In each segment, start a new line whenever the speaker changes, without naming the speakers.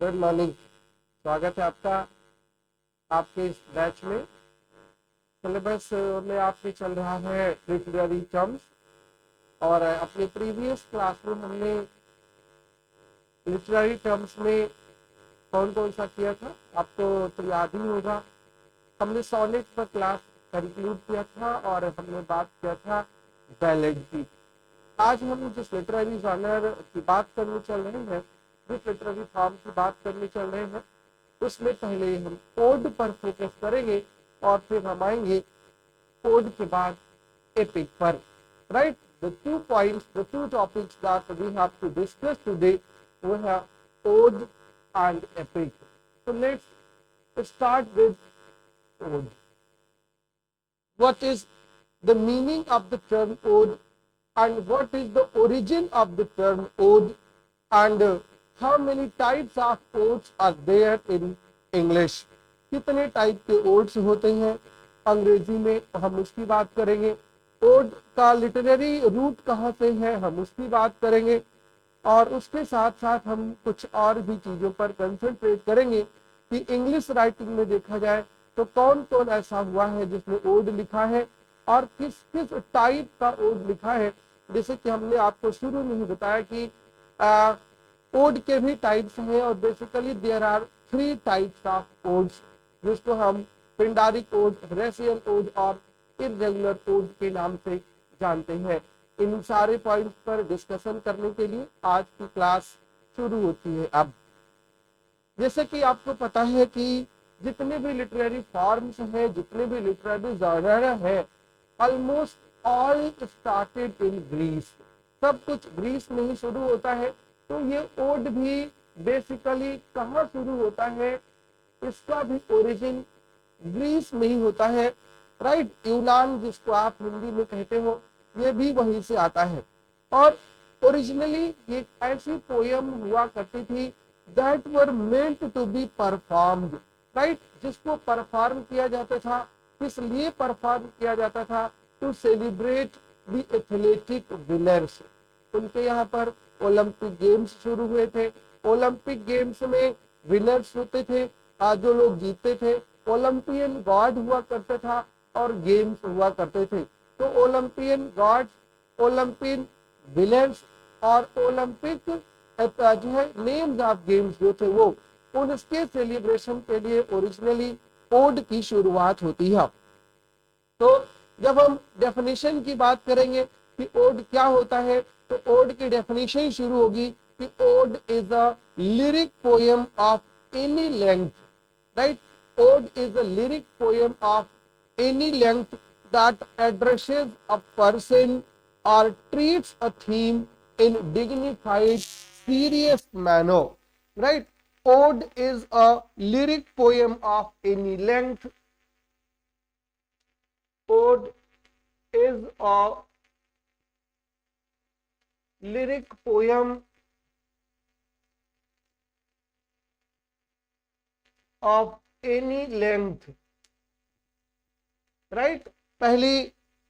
Good morning. स्वागत है आपका आपके इस बैच में। सिलेबस में आपके चल रहा है लिटरेरी टर्म्स, और अपने प्रीवियस क्लास में हमने लिटरेरी टर्म्स में कौन कौन सा किया था आपको तो याद ही होगा। हमने सोनेट पर क्लास कंक्लूड किया था और हमने बात किया था बैलेड की। आज हम जिस लिटरेरी जॉनर की बात करने चल रहे हैं, जिस लिटरेरी फॉर्म की बात करने चल रहे हैं, उसमें पहले हम ओड पर फोकस करेंगे और फिर हम आएंगे ओड के बाद एपिक पर। Right, the two points, the two topics that we have to discuss today वो है ode and epic. So let's start with ode. What is the meaning of the term ode, and what is the origin of the term ode, and how many types of odes are there in English? कितने type के odes होते हैं अंग्रेजी में, हम उसकी बात करेंगे। ओड का लिटरेरी रूट कहाँ से है, हम उसकी बात करेंगे। और उसके साथ साथ हम कुछ और भी चीजों पर कंसंट्रेट करेंगे कि इंग्लिश राइटिंग में देखा जाए तो कौन कौन ऐसा हुआ है जिसने ओड लिखा है और किस किस टाइप का ओड लिखा है। जैसे कि हमने आपको शुरू में ही बताया कि ओड के भी टाइप्स हैं, और basically there are 3 types of odes, जिसको हम पिंडारिक ओड, रेसियल ओड और इररेगुलर ओड के नाम से जानते हैं। इन सारे पॉइंट्स पर डिस्कशन करने के लिए आज की क्लास शुरू होती है। अब जैसे कि आपको पता है कि जितने भी लिटरेरी फॉर्म्स हैं, जितने भी लिटरेरी जॉनर हैं, almost all started in Greece. सब कुछ ग्रीस में ही शुरू होता है। तो ये ओड भी बेसिकली कहाँ शुरू होता है, इसका भी ओरिजिन ग्रीस में ही होता है। राइट, यूनान जिसको आप हिंदी में कहते हो, ये भी वहीं से आता है। और ओरिजिनली ये ऐसी पोयम हुआ करती थी that were meant to be performed. Right, जिसको परफॉर्म किया जाता था, किस लिए परफॉर्म किया जाता था? To celebrate the athletic winners. उनके यहाँ पर ओलंपिक गेम्स शुरू हुए थे। ओलंपिक गेम्स में विनर्स होते थे, जो लोग जीतते थे। ओलंपियन गॉड हुआ करता था और गेम्स हुआ करते थे। तो ओलंपियन गॉड्स, ओलंपियन विनर्स और ओलंपिक जो है नेम्स ऑफ गेम्स जो थे वो, उनके सेलिब्रेशन के लिए ओरिजिनली ओड की शुरुआत होती है। तो जब हम डेफिनेशन की बात करेंगे कि ओड क्या होता है, तो ओड की डेफिनेशन शुरू होगी कि ode is a lyric poem of any length. Right, ode is a lyric poem of any length that addresses a person or treats a theme in dignified, serious manner. Right? Ode is a lyric poem of any length. Ode is a lyric poem of any length. Right? पहली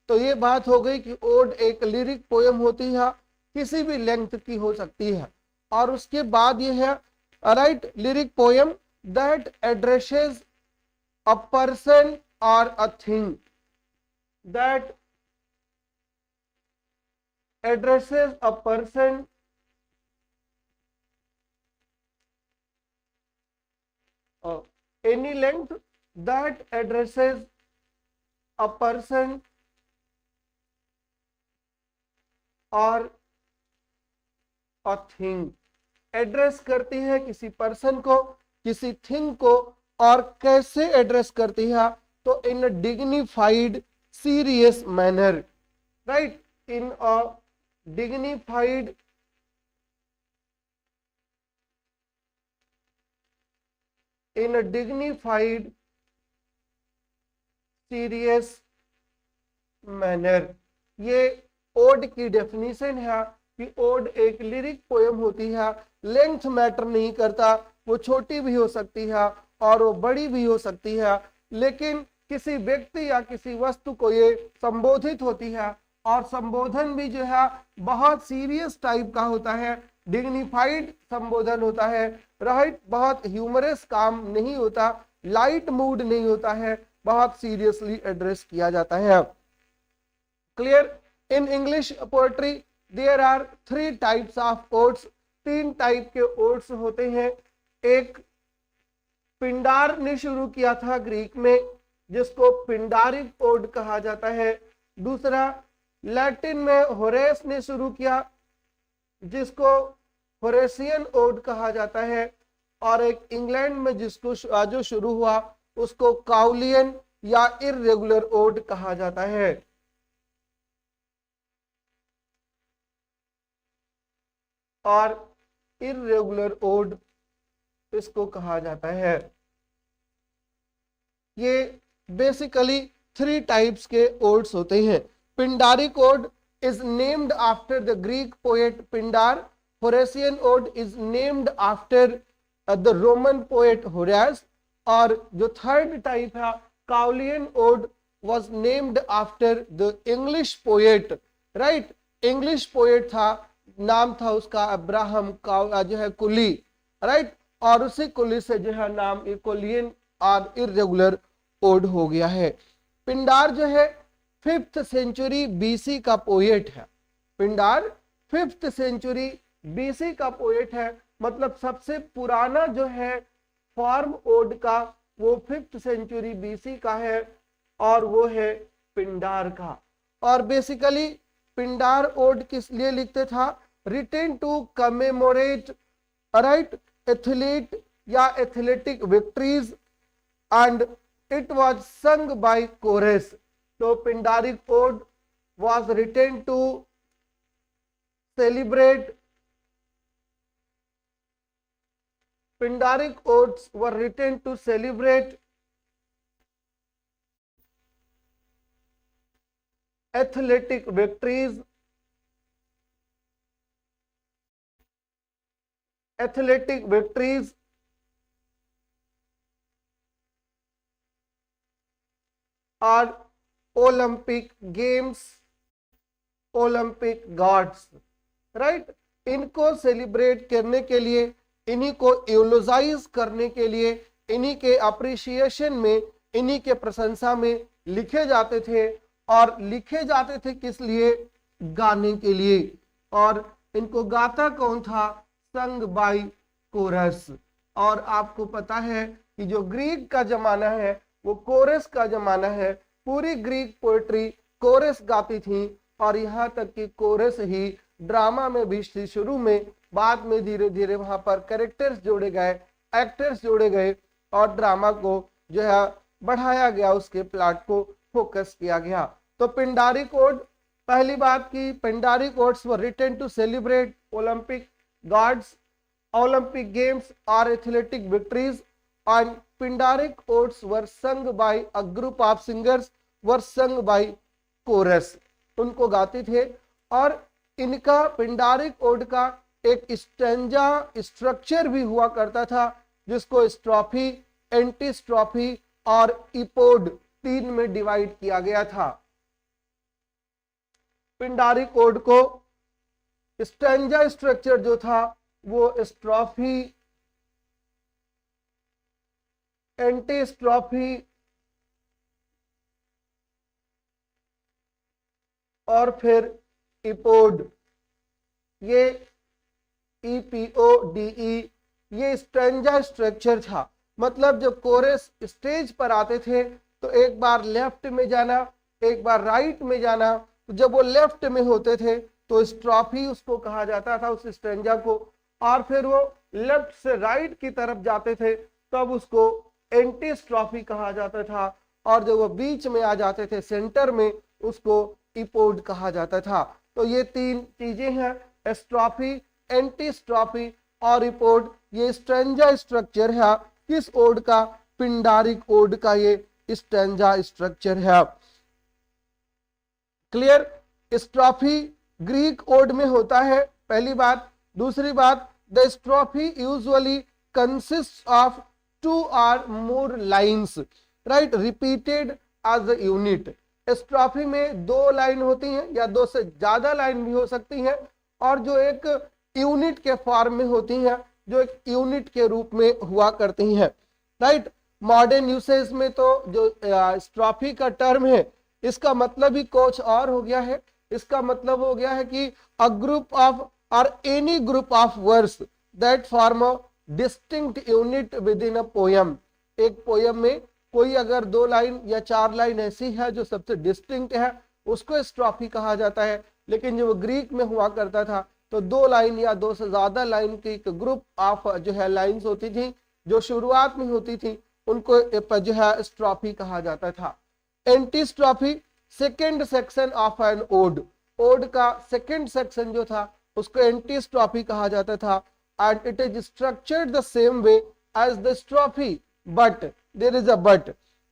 तो ये बात हो गई कि odd एक lyric poem होती है, किसी भी लेंथ की हो सकती है। और उसके बाद ये है right, lyric poem that addresses a person और a thing, that addresses a person any length, that addresses a person or a thing। Address करती है किसी पर्सन को, किसी थिंग को। और कैसे एड्रेस करती है? तो इन dignified serious manner. Right, in a dignified serious manner. ये ओड की डेफिनेशन है कि ओड एक लिरिक पोएम होती है। लेंथ मैटर नहीं करता, वो छोटी भी हो सकती है और वो बड़ी भी हो सकती है, लेकिन किसी व्यक्ति या किसी वस्तु को ये संबोधित होती है। और संबोधन भी जो है बहुत सीरियस टाइप का होता है, डिग्निफाइड संबोधन होता है, राइट, बहुत ह्यूमरस काम नहीं होता, लाइट मूड नहीं होता है, बहुत सीरियसली एड्रेस किया जाता है। Clear? In English poetry there are 3 types of odes, 3 type के ओड्स होते हैं। एक पिंडार ने शुरू किया था ग्रीक में, जिसको पिंडारिक ओड कहा जाता है। दूसरा लैटिन में होरेस ने शुरू किया, जिसको होरेसियन ओड कहा जाता है। और एक इंग्लैंड में जिसको जो शुरू हुआ उसको काउलियन या इर्रेगुलर ओड कहा जाता है। और इर्रेगुलर ओड इसको कहा जाता है। ये बेसिकली 3 टाइप्स के ओड्स होते हैं। Pindaric ode is named after the Greek poet Pindar. Horatian ode is named after the Roman poet Horace. और जो थर्ड टाइप है Cowleyan ode was named after the English poet, right? English poet था, नाम था उसका Abraham जो है कुली, right? और उसी कुली से जो है नाम इकोलियन और इर्रेगुलर ओड हो गया है। पिंडार जो है 5th सेंचुरी बीसी का पोएट है। पिंडार 5th सेंचुरी बीसी का पोएट है, मतलब सबसे पुराना जो है फॉर्म ओड का वो 5th सेंचुरी बीसी का है और वो है पिंडार का। और बेसिकली पिंडार ओड किस लिए लिखते था? Written to commemorate, right, athlete या athletic victories and it was sung by chorus. तो Pindaric ode was written to celebrate, Pindaric odes were written to celebrate athletic victories, और Olympic games, Olympic gods, right? इनको celebrate करने के लिए, इन्हीं को eulogise करने के लिए, इन्हीं के अप्रिसिएशन में, इन्हीं के प्रशंसा में लिखे जाते थे। और लिखे जाते थे किस लिए? गाने के लिए। और इनको गाता कौन था? Sung by coarse. और आपको पता है कि जो ग्रीक का जमाना है वो कोरस का जमाना है। पूरी ग्रीक पोएट्री कोरस गाती थी और यहाँ तक कि कोरस ही ड्रामा में भी शुरू में, बाद में धीरे धीरे वहां पर कैरेक्टर्स जोड़े गए, एक्टर्स जोड़े गए और ड्रामा को जो है बढ़ाया गया, उसके प्लॉट को फोकस किया गया। तो पिंडारिक ओड, पहली बात की Pindaric odes were written to celebrate Olympic gods, Olympic games और athletic victories. and Pindaric odes were sung by a group of singers, were sung by chorus, उनको गाते थे। और इनका पिंडारिक ओड का एक स्टैंजा स्ट्रक्चर भी हुआ करता था, जिसको स्ट्रोफी, एंटी स्ट्रोफी और इपोड 3 में डिवाइड किया गया था। पिंडारिक ओड को स्टैंजा स्ट्रक्चर जो था वो स्ट्रोफी, एंटी स्ट्रोफी और फिर इपोड, ये EPODE, ये स्ट्रेंजा स्ट्रक्चर था। मतलब जब कोरस स्टेज पर आते थे तो एक बार लेफ्ट में जाना, एक बार राइट में जाना। तो जब वो लेफ्ट में होते थे तो स्ट्रोफी उसको कहा जाता था, उस स्ट्रेंजा को। और फिर वो लेफ्ट से राइट की तरफ जाते थे तब उसको एंटी स्ट्रोफी कहा जाता था। और जब वो बीच में आ जाते थे सेंटर में, उसको इपोड कहा जाता था। तो ये 3 चीजें हैं, स्ट्रोफी, एंटी स्ट्रोफी और इपोड। ये स्ट्रेंजा स्ट्रक्चर है किस ओड का? पिंडारिक ओड का ये स्ट्रेंजा स्ट्रक्चर है। क्लियर? स्ट्रोफी ग्रीक ओड में होता है, पहली बात। दूसरी बात, the strophe usually consist of 2 or more lines, right, repeated as a unit. स्ट्रोफी में 2 लाइन होती हैं या 2 से ज्यादा लाइन भी हो सकती हैं। और जो एक
यूनिट के फॉर्म में होती हैं, जो एक यूनिट के रूप में हुआ करती हैं, राइट। मॉडर्न यूसेज में तो जो स्ट्रॉफी का टर्म है, इसका मतलब ही कुछ और हो गया है। इसका मतलब हो गया है कि अ ग्रुप ऑफ और any group of words that form a distinct unit with in a poem. एक पोयम में कोई अगर 2 लाइन या 4 लाइन ऐसी है जो सबसे डिस्टिंक्ट है, उसको स्ट्रॉफी कहा जाता है। लेकिन जो ग्रीक में हुआ करता था, तो 2 लाइन या 2 से ज्यादा लाइन की एक ग्रुप ऑफ जो है लाइंस होती थी, जो शुरुआत में होती थी, उनको जो है स्ट्रॉफी कहा जाता था। Antistrophe second section of an ode. Ode का सेकेंड सेक्शन जो था, उसको एंटी स्ट्रॉफी कहा जाता था। And it is structured the same way as the strophe, but there is a but,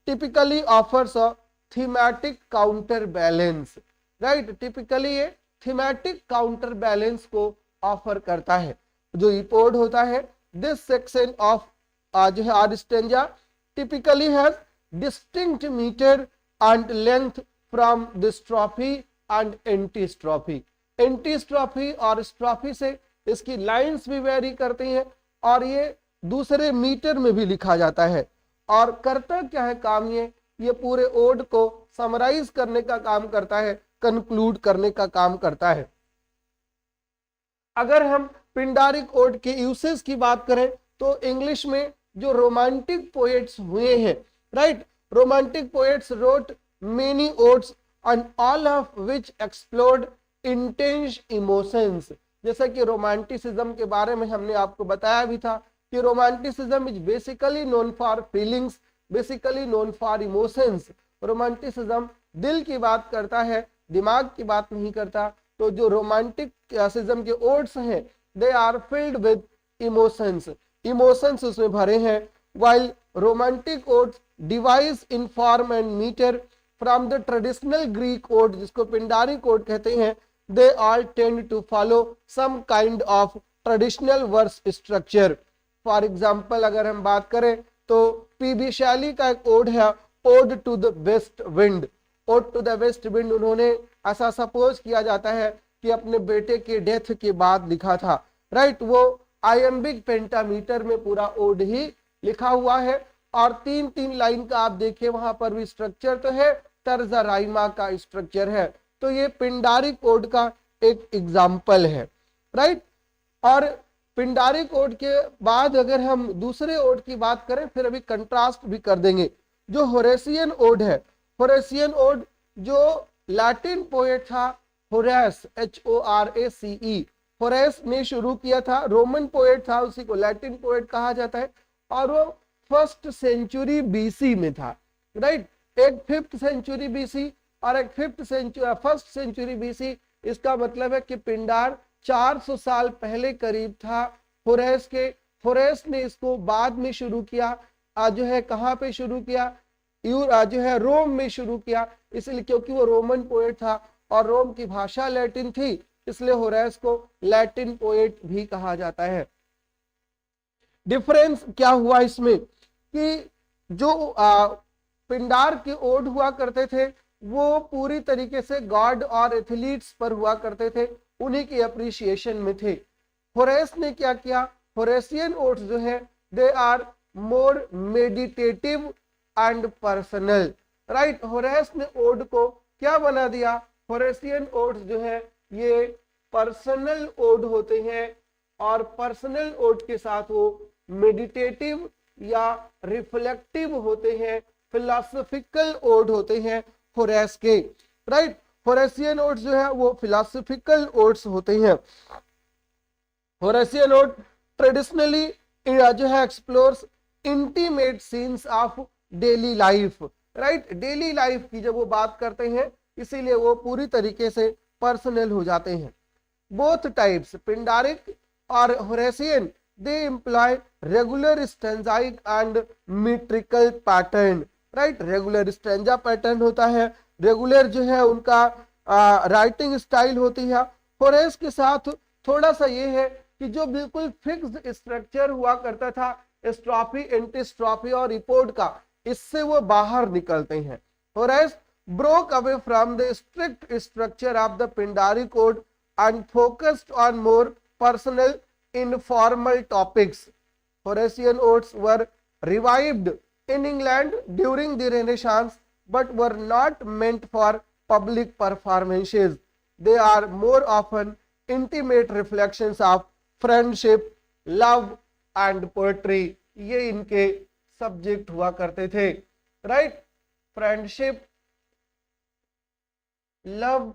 typically offers a thematic counterbalance, right. Typically ये thematic counterbalance को offer करता है। जो इपोड होता है, दिस सेक्शन ऑफ जो है or stanza typically has distinct metre and length from the strophe and antistrophe. Antistrophe और स्ट्रॉफी से इसकी लाइंस भी वेरी करती हैं, और ये दूसरे मीटर में भी लिखा जाता है। और करता क्या है काम, ये पूरे ओड को समराइज करने का काम करता है, कंक्लूड करने का काम करता है। अगर हम पिंडारिक ओड के यूसेज की बात करें, तो इंग्लिश में जो रोमांटिक पोएट्स हुए हैं, right, romantic poets wrote many odes and all of which explored intense emotions. जैसा कि रोमांटिसिज्म के बारे में हमने आपको बताया भी था कि romanticism is basically known for feelings, basically known for emotions. Romanticism दिल की बात करता है, दिमाग की बात नहीं करता। तो जो रोमांटिसिज्म के ओड्स हैं, they are filled with emotions, emotions उसमें भरे हैं। while romantic odes devise in form and meter from the traditional Greek ode, जिसको पिंडारिक ओड कहते हैं, they all tend to follow some kind of traditional verse structure. For example, अगर हम बात करें तो पी.बी. शैली का एक ओड है, ode to the West Wind. Ode to the West Wind उन्होंने ऐसा सपोज किया जाता है कि अपने बेटे के डेथ के बाद लिखा था, राइट। वो आयम्बिक पेंटामीटर में पूरा ओड ही लिखा हुआ है, और 3-3 लाइन का आप देखिए वहां पर भी स्ट्रक्चर तो है, तर्जा राइमा का स्ट्रक्चर है। तो ये पिंडारिक ओड का एक एग्जाम्पल है, राइट। और पिंडारिक ओड के बाद अगर हम दूसरे ओड की बात करें, फिर अभी कंट्रास्ट भी कर देंगे। जो होरेसियन ओड है, होरेसियन ओड जो लैटिन पोएट था होरेस, HORACE, होरेस ने शुरू किया था, रोमन पोएट था, उसी को लैटिन पोएट कहा जाता है, और वो 1st सेंचुरी BC में था, राइट। एक 5th सेंचुरी BC और एक 1st सेंचुरी BC। इसका मतलब है कि पिंडार 400 साल पहले करीब था होरेस के। होरेस ने इसको बाद में शुरू किया, जो है कहाँ पे शुरू किया, जो है रोम में शुरू किया, इसलिए क्योंकि वो रोमन पोएट था और रोम की भाषा लैटिन थी, इसलिए होरेस को लैटिन पोएट भी कहा जाता है। डिफरेंस क्या हुआ इसमें कि जो पिंडार के ओड हुआ करते थे, वो पूरी तरीके से गॉड और एथलीट्स पर हुआ करते थे, उन्हीं की अप्रिसिएशन में थे। होरेस ने क्या किया, होरेसियन ओड्स जो है they are more meditative and personal, right. Horace ने ओड को क्या बना दिया, होरेसियन ओड्स जो है ये पर्सनल ओड होते हैं, और पर्सनल ओड के साथ वो मेडिटेटिव या रिफ्लेक्टिव होते हैं, फिलोसॉफिकल ओड होते हैं होरेस के, राइट। होरेसियन ओड्स जो है वो फिलोसॉफिकल ओड्स होते हैं। होरेसियन ओड ट्रेडिशनली जो है explores intimate scenes of daily life, right. Daily life की जब वो बात करते हैं, इसीलिए वो पूरी तरीके से पर्सनल हो जाते हैं। बोथ टाइप्स, पिंडारिक और होरेसियन, they employ regular stanzaic and metrical pattern, right। Regular stanza pattern होता है, रेगुलर जो है उनका राइटिंग स्टाइल होती है। होरेस के साथ थोड़ा सा ये है कि जो बिल्कुल फिक्स्ड स्ट्रक्चर हुआ करता था स्ट्रॉफी, एंटी स्ट्रॉफी और रिपोर्ट का, इससे वो बाहर निकलते हैं। Horace broke away from the strict structure of the Pindaric code and focused on more personal informal topics. Horatian odes were revived in England during the Renaissance but were not meant for public performances. They are more often intimate reflections of friendship, love and poetry. ये इनके subject हुआ करते थे, right? Friendship, love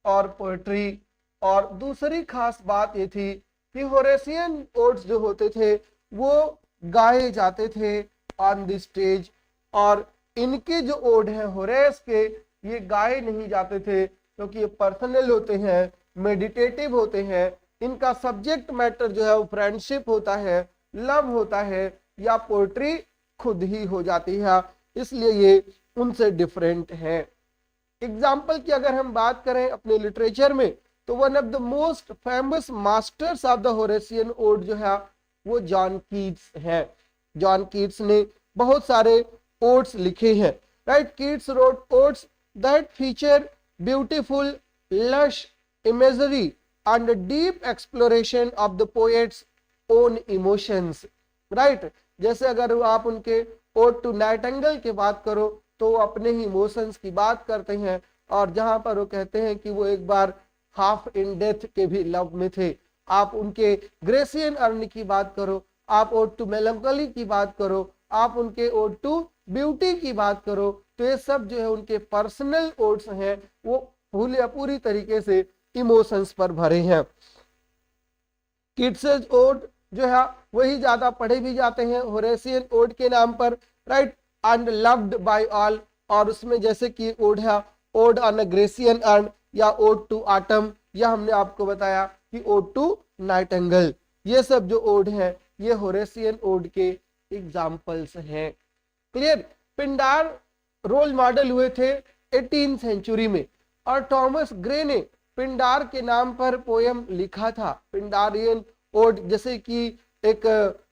और poetry. और दूसरी खास बात ये थी कि होरेशियन ओड्स जो होते थे वो गाए जाते थे ऑन द स्टेज, और इनके जो ओड हैं होरेस के, ये गाए नहीं जाते थे क्योंकि ये पर्सनल होते हैं, मेडिटेटिव होते हैं। इनका सब्जेक्ट मैटर जो है वो फ्रेंडशिप होता है, लव होता है या पोएट्री खुद ही हो जाती है, इसलिए ये उनसे डिफरेंट है। एग्जाम्पल की अगर हम बात करें अपने लिटरेचर में, तो one of the most famous masters of the Horatian ode जो है वो जॉन कीट्स है। जॉन कीट्स ने बहुत सारे ओड्स लिखे हैं, right? Keats wrote odes that feature beautiful lush imagery and deep exploration of the poet's own emotions, right? जैसे अगर आप उनके ओड टू नाइटिंगेल की बात करो तो वो अपने ही इमोशंस की बात करते हैं, और जहां पर वो कहते हैं कि वो एक बार हाफ इन डेथ के भी लव में थे। आप उनके ग्रेसियन अर्न की बात करो, आप ओड टू मेलंकोली की बात करो, आप उनके ओड टू ब्यूटी की बात करो, तो ये सब जो है उनके पर्सनल ओड्स हैं, वो पूरी तरीके से इमोशंस पर भरे हैं। किट्स ओड जो है वही ज्यादा पढ़े भी जाते हैं होरेशियन ओड के नाम पर, right? And loved by all, और उसमें जैसे कि ओड है odd on a Grecian earn या ओड टू ऑटम, या हमने आपको बताया कि ओड टू नाइटिंगेल। ये सब जो ओड है ये होरेशियन ओड के एग्जाम्पल्स हैं। क्लियर? पिंडार रोल मॉडल हुए थे 18th सेंचुरी में, और थॉमस ग्रे ने पिंडार के नाम पर पोयम लिखा था, पिंडारियन ओड। जैसे कि एक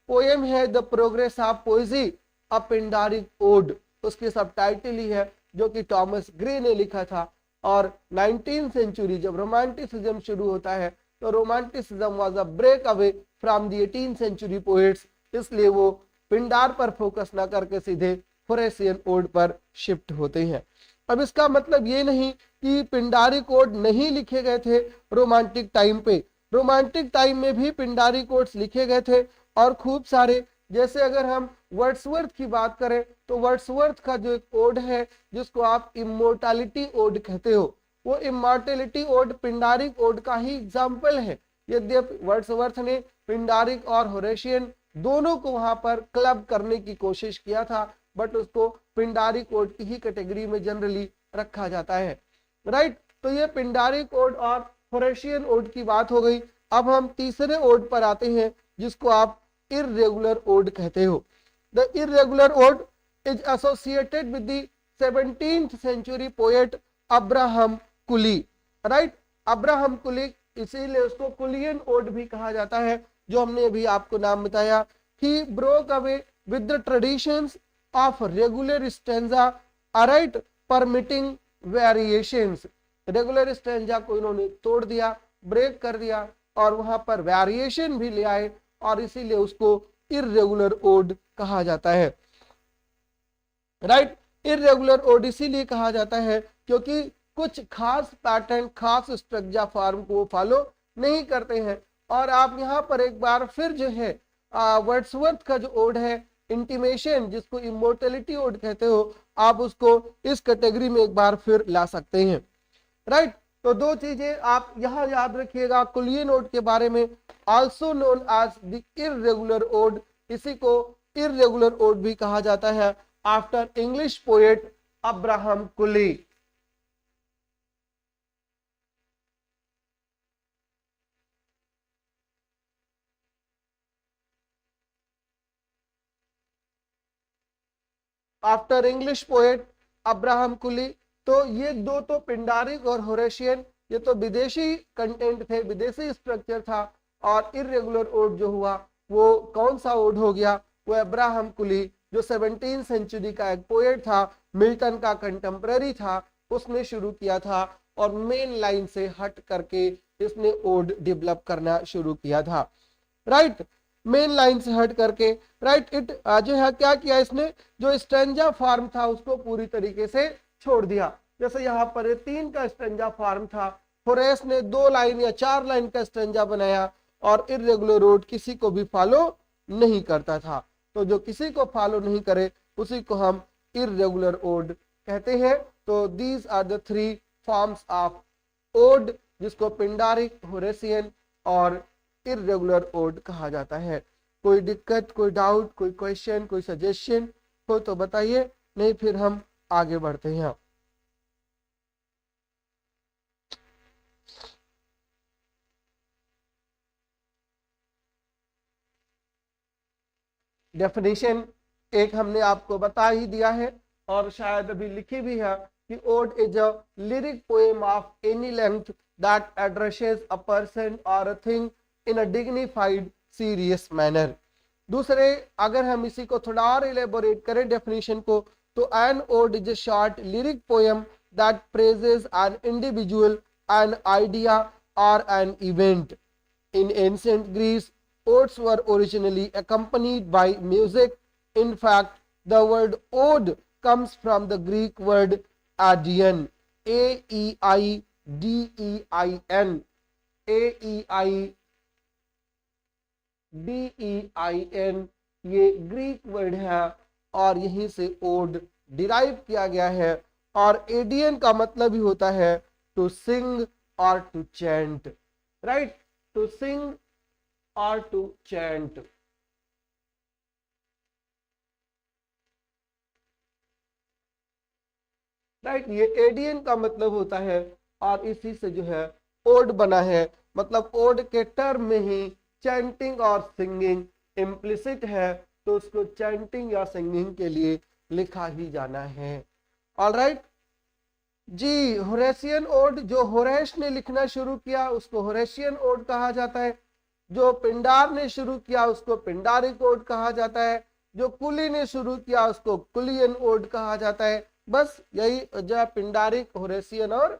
पोयम है the progress of poesy a Pindaric ode, उसके सब टाइटल ही है जो कि थॉमस ग्रे ने लिखा था। और 19th सेंचुरी जब रोमांटिसिज्म शुरू होता है तो romanticism was a break away from the 18th century poets, इसलिए वो पिंडार पर फोकस ना करके सीधे होरेशियन ओड पर शिफ्ट होते हैं। अब इसका मतलब ये नहीं कि पिंडारिक ओड नहीं लिखे गए थे रोमांटिक टाइम पे, रोमांटिक टाइम में भी पिंडारिक ओड्स लिखे गए थे और खूब सारे। जैसे अगर हम वर्ड्सवर्थ की बात करें तो वर्ड्सवर्थ का जो एक ओड है जिसको आप इमोर्टैलिटी ओड कहते हो, वो इमोर्टैलिटी ओड पिंडारिक ओड का ही एग्जाम्पल है। यद्यपि वर्ड्सवर्थ ने पिंडारिक और होरेशियन दोनों को वहां पर क्लब करने की कोशिश किया था, बट उसको पिंडारिक ओड की ही कैटेगरी में जनरली रखा जाता है, राइट? तो ये पिंडारिक ओड और होरेशियन ओड की बात हो गई। अब हम तीसरे ओड पर आते हैं जिसको आप इर्रेगुलर ओड कहते हो। The irregular ode is associated with the 17th century poet Abraham Cowley, right? Abraham Cowley, इसीलिए उसको कुलियन ओड भी कहा जाता है, जो हमने अभी आपको नाम बताया। He broke away with the traditions of regular stanza, right, permitting variations. Regular stanza को इन्होंने तोड़ दिया, ब्रेक कर दिया, और वहां पर वेरिएशन भी ले आए, और इसीलिए उसको इर्रेगुलर ओड कहा जाता है, राइट? इर्रेगुलर ओड इसीलिए कहा जाता है क्योंकि कुछ खास पैटर्न, खास स्ट्रक्चर फॉर्म को फॉलो नहीं करते हैं। और आप यहाँ पर एक बार फिर जो है वर्ड्सवर्थ का जो ओड है इंटीमेशन, जिसको इमोर्टैलिटी ओड कहते हो, आप उसको इस कैटेगरी में एक बार फिर ला सकते हैं, राइट? तो दो चीजें आप यहाँ याद रखिएगा कुलियन ओड के बारे में, also known as the irregular ode, इसी को इर्रेगुलर ओड भी कहा जाता है after English poet Abraham Cowley. After English poet Abraham Cowley. तो ये दो तो पिंडारिक और होरेशियन, ये तो विदेशी कंटेंट थे, विदेशी स्ट्रक्चर था। और इर्रेगुलर ओड जो हुआ वो कौन सा ओड हो गया? वो अब्राहम कुली, जो 17th सेंचुरी का एक पोएट था, मिल्टन का कंटेम्पररी था, उसने शुरू किया था और मेन लाइन से हट करके इसने ओड डेवलप करना शुरू किया था, राइट। मेन लाइन से हट करके, राइट, इट जो है क्या किया इसने, जो स्टेंजा फॉर्म था उसको पूरी तरीके से छोड़ दिया। जैसे यहाँ पर 3 का स्टेंजा फॉर्म था, होरेस ने 2 लाइन या 4 लाइन का स्टेंजा बनाया, और इर्रेगुलर ओड किसी को भी फॉलो नहीं करता था। तो जो किसी को फॉलो नहीं करे उसी को हम इर्रेगुलर ओड कहते हैं। तो these are the 3 forms of ode, जिसको पिंडारिक, होरेसियन और इर्रेगुलर ओड कहा जाता है। कोई दिक्कत, कोई डाउट, कोई क्वेश्चन, कोई सजेशन हो तो बताइए, नहीं फिर हम आगे बढ़ते हैं। डेफिनेशन एक हमने आपको बता ही दिया है, और शायद अभी लिखी भी है कि ode is a lyric poem of any length that addresses a person और a thing in a dignified serious manner. दूसरे, अगर हम इसी को थोड़ा और इलेबोरेट करें डेफिनेशन को, तो an ode is a short lyric poem that praises an individual, an idea और an event. In ancient Greece, odes were originally accompanied by music. In fact, the word ode comes from the Greek word Aidein, A-E-I-D-E-I-N, A-E-I-D-E-I-N, ये Greek word है, और यहीं से odd derive किया गया है। और एडियन का मतलब ही होता है टू सिंग और to chant, right, to sing or to chant, right. ये एडियन का मतलब होता है, और इसी से जो है ओड बना है। मतलब ओड के टर्म में ही चैंटिंग और सिंगिंग इम्प्लिसिट है, तो उसको चैंटिंग या सिंगिंग के लिए लिखा ही जाना है। ऑलराइट जी। होरेशियन ओड, जो होरेश ने लिखना शुरू किया उसको होरेशियन ओड कहा जाता है। जो पिंडार ने शुरू किया उसको पिंडारिक ओड कहा जाता है। जो कुली ने शुरू किया उसको कुलियन ओड कहा जाता है। बस यही जो पिंडारिक, होरेशियन और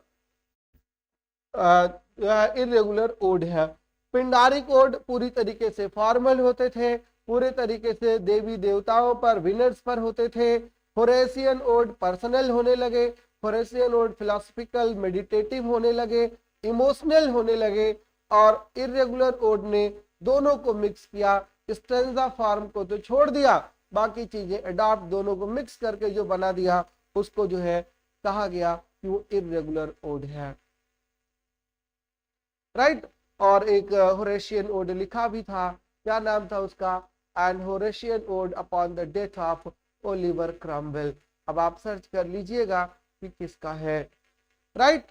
इरेगुलर ओड है। पिंडारिक ओड पूरी तरीके से फॉर्मल होते थे, पूरे तरीके से देवी देवताओं पर, विनर्स पर होते थे। होरेशियन ओड पर्सनल होने लगे, होरेशियन ओड फिलोसफिकल, मेडिटेटिव होने लगे, इमोशनल होने लगे। और इरेगुलर ओड ने दोनों को मिक्स किया, स्टेंजा फॉर्म को तो छोड़ दिया, बाकी चीजें अडॉप्ट, दोनों को मिक्स करके जो बना दिया उसको जो है कहा गया कि वो इरेगुलर ओड है, राइट। और एक होरेशियन ओड लिखा भी था, क्या नाम था उसका, an Horatian ode upon the death of Oliver Cromwell. अब आप सर्च कर लीजिएगा कि किसका है, राइट।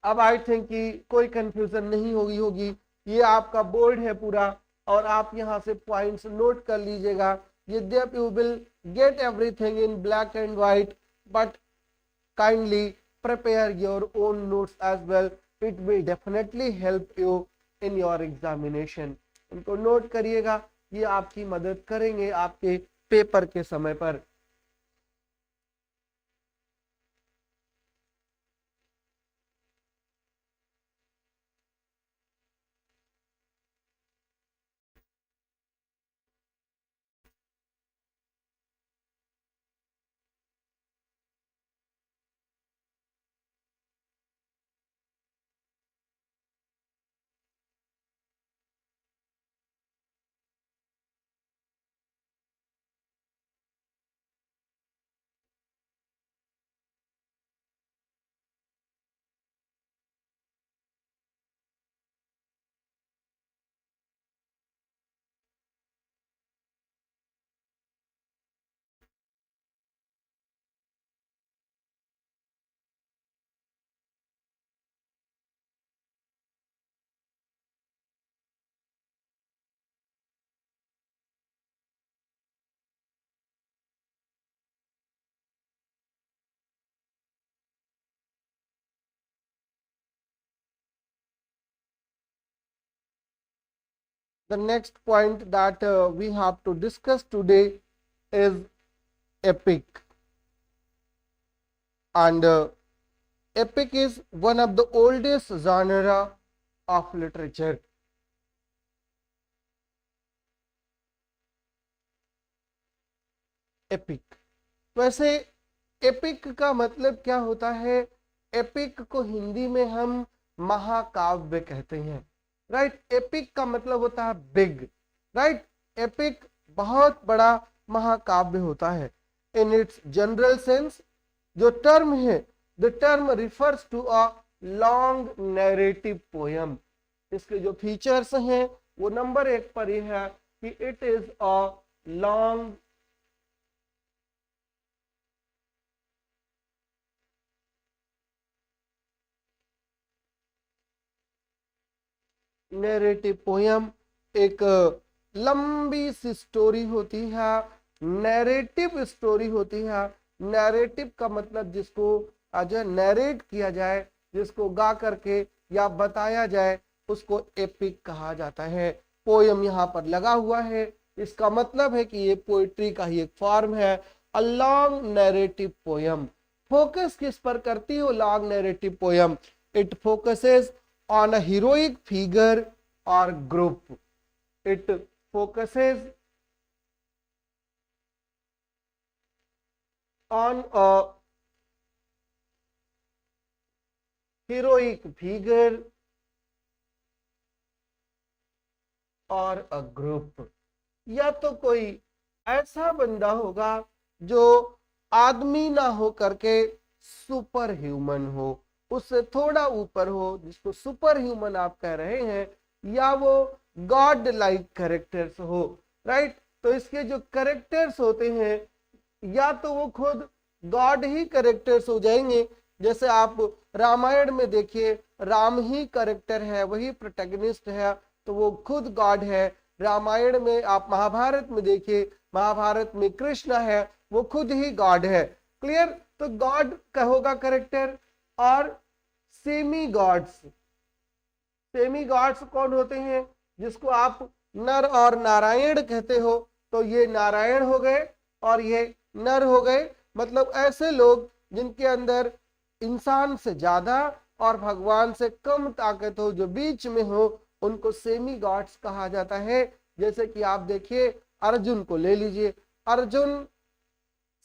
अब आई थिंक कि कोई कंफ्यूजन नहीं होगी। ये आपका बोर्ड है पूरा, और आप यहाँ से पॉइंट्स नोट कर लीजिएगा। यद्यपि you will get everything in black and white, but kindly prepare your own notes as well. It will definitely help you in your examination. इनको नोट करिएगा, ये आपकी मदद करेंगे आपके पेपर के समय पर। The next point that we have to discuss today is epic. And epic is one of the oldest genre of literature. Epic, वैसे एपिक का मतलब क्या होता है? एपिक को हिंदी में हम महाकाव्य कहते हैं, राइट। एपिक का मतलब होता है बिग, राइट। एपिक बहुत बड़ा महाकाव्य होता है। इन इट्स जनरल सेंस जो टर्म है, the term refers to a long narrative poem. इसके जो फीचर्स हैं वो नंबर 1 पर यह है कि it is a long narrative poem. एक लंबी सी स्टोरी होती है, नैरेटिव स्टोरी होती है। नैरेटिव का मतलब जिसको जो नैरेट किया जाए, जिसको गा करके या बताया जाए, उसको एपिक कहा जाता है। पोयम यहाँ पर लगा हुआ है, इसका मतलब है कि ये पोएट्री का ही एक फॉर्म है, अ लॉन्ग नैरेटिव पोयम। फोकस किस पर करती हो long narrative poem? It focuses on a heroic figure or group. It focuses on a heroic figure और अ ग्रुप। या तो कोई ऐसा बंदा होगा जो आदमी ना हो करके सुपर ह्यूमन हो, उससे थोड़ा ऊपर हो, जिसको सुपर ह्यूमन आप कह रहे हैं, या वो गॉड लाइक कैरेक्टर्स हो, राइट। तो इसके जो कैरेक्टर्स होते हैं या तो वो खुद गॉड ही कैरेक्टर्स हो जाएंगे, जैसे आप रामायण में देखिए राम ही कैरेक्टर है, वही प्रोटैगनिस्ट है, तो वो खुद गॉड है। रामायण में आप महाभारत में देखिए, महाभारत में कृष्ण है, वो खुद ही गॉड है। क्लियर? तो गॉड का होगा कैरेक्टर। और सेमी गॉड्स, सेमी गॉड्स कौन होते हैं? जिसको आप नर और नारायण कहते हो, तो ये नारायण हो गए और ये नर हो गए। मतलब ऐसे लोग जिनके अंदर इंसान से ज्यादा और भगवान से कम ताकत हो, जो बीच में हो, उनको सेमी गॉड्स कहा जाता है। जैसे कि आप देखिए अर्जुन को ले लीजिए, अर्जुन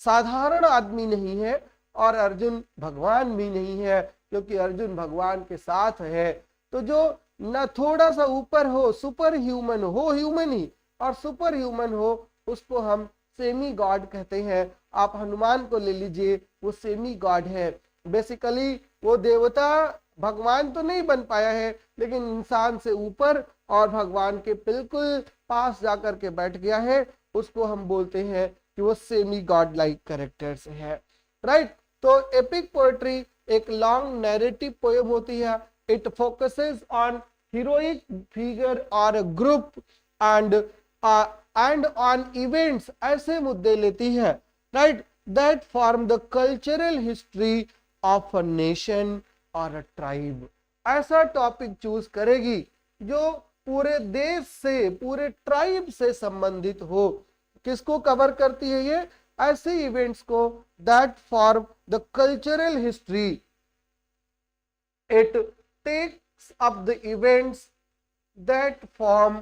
साधारण आदमी नहीं है और अर्जुन भगवान भी नहीं है, क्योंकि अर्जुन भगवान के साथ है। तो जो न थोड़ा सा ऊपर हो, सुपर ह्यूमन हो, ह्यूमन ही और सुपर ह्यूमन हो, उसको हम सेमी गॉड कहते हैं। आप हनुमान को ले लीजिए, वो सेमी गॉड है। बेसिकली वो देवता भगवान तो नहीं बन पाया है, लेकिन इंसान से ऊपर और भगवान के बिल्कुल पास जाकर के बैठ गया है, उसको हम बोलते हैं कि वो सेमी गॉड लाइक कैरेक्टर्स है, राइट। तो एपिक पोएट्री एक लॉन्ग नैरेटिव पोएम होती है। It focuses on heroic figure और ग्रुप एंड ऑन इवेंट्स, ऐसे मुद्दे लेती है, right, that form the cultural history of a nation और अ ट्राइब। ऐसा टॉपिक चूज करेगी जो पूरे देश से, पूरे ट्राइब से संबंधित हो। किसको कवर करती है ये? ऐसे इवेंट्स को that form the cultural history. It takes up the events that form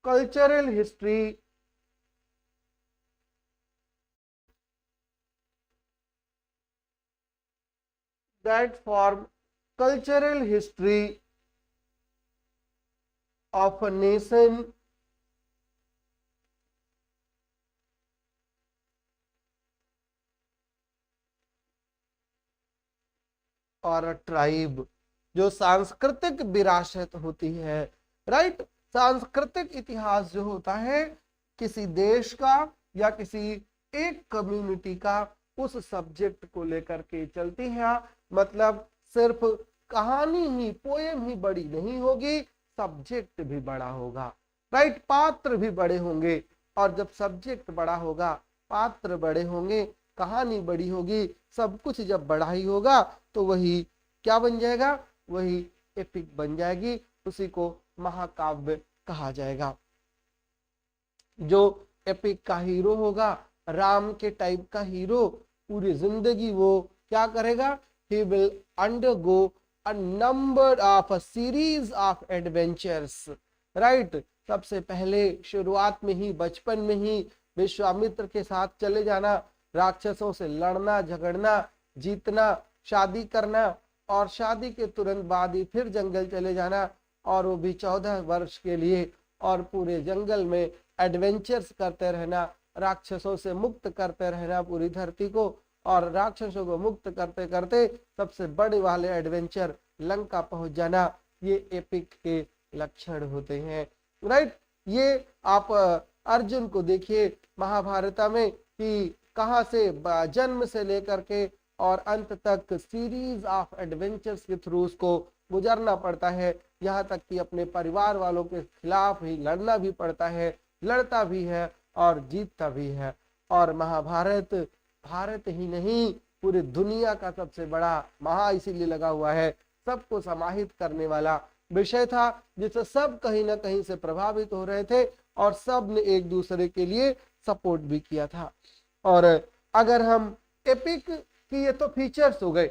cultural history that form cultural history of a nation और अ ट्राइब। जो सांस्कृतिक विरासत होती है, राइट, सांस्कृतिक इतिहास जो होता है किसी देश का या किसी एक कम्युनिटी का, उस सब्जेक्ट को लेकर के चलती है। मतलब सिर्फ कहानी ही, पोएम ही बड़ी नहीं होगी, सब्जेक्ट भी बड़ा होगा, राइट, पात्र भी बड़े होंगे। और जब सब्जेक्ट बड़ा होगा, पात्र बड़े होंगे, कहानी बड़ी होगी, सब कुछ जब बड़ा ही होगा, तो वही क्या बन जाएगा? वही एपिक बन जाएगी, उसी को महाकाव्य कहा जाएगा। जो एपिक का हीरो होगा, राम के टाइप का हीरो, पूरी जिंदगी वो क्या करेगा, he will undergo a number of a series of adventures, right? सबसे पहले शुरुआत में ही, बचपन में ही विश्वामित्र के साथ चले जाना, राक्षसों से लड़ना झगड़ना, जीतना, शादी करना, और शादी के तुरंत बाद ही फिर जंगल चले जाना, और वो भी 14 वर्ष के लिए, और पूरे जंगल में एडवेंचर्स करते रहना, राक्षसों से मुक्त करते रहना पूरी धरती को, और राक्षसों को मुक्त करते करते सबसे बड़े वाले एडवेंचर लंका पहुंच जाना, ये एपिक के लक्षण होते हैं, राइट? ये आप अर्जुन को देखिए महाभारत में कि कहां से जन्म से लेकर के और अंत तक सीरीज ऑफ एडवेंचर्स के थ्रू उसको गुजरना पड़ता है, यहाँ तक कि अपने परिवार वालों के खिलाफ ही लड़ना भी पड़ता है, लड़ता भी है और जीतता भी है। और महाभारत भारत ही नहीं पूरी दुनिया का सबसे बड़ा महा इसीलिए लगा हुआ है, सबको समाहित करने वाला विषय था, जिससे सब कहीं ना कहीं से प्रभावित हो रहे थे और सब ने एक दूसरे के लिए सपोर्ट भी किया था। और अगर हम एपिक की, ये तो फीचर्स हो गए,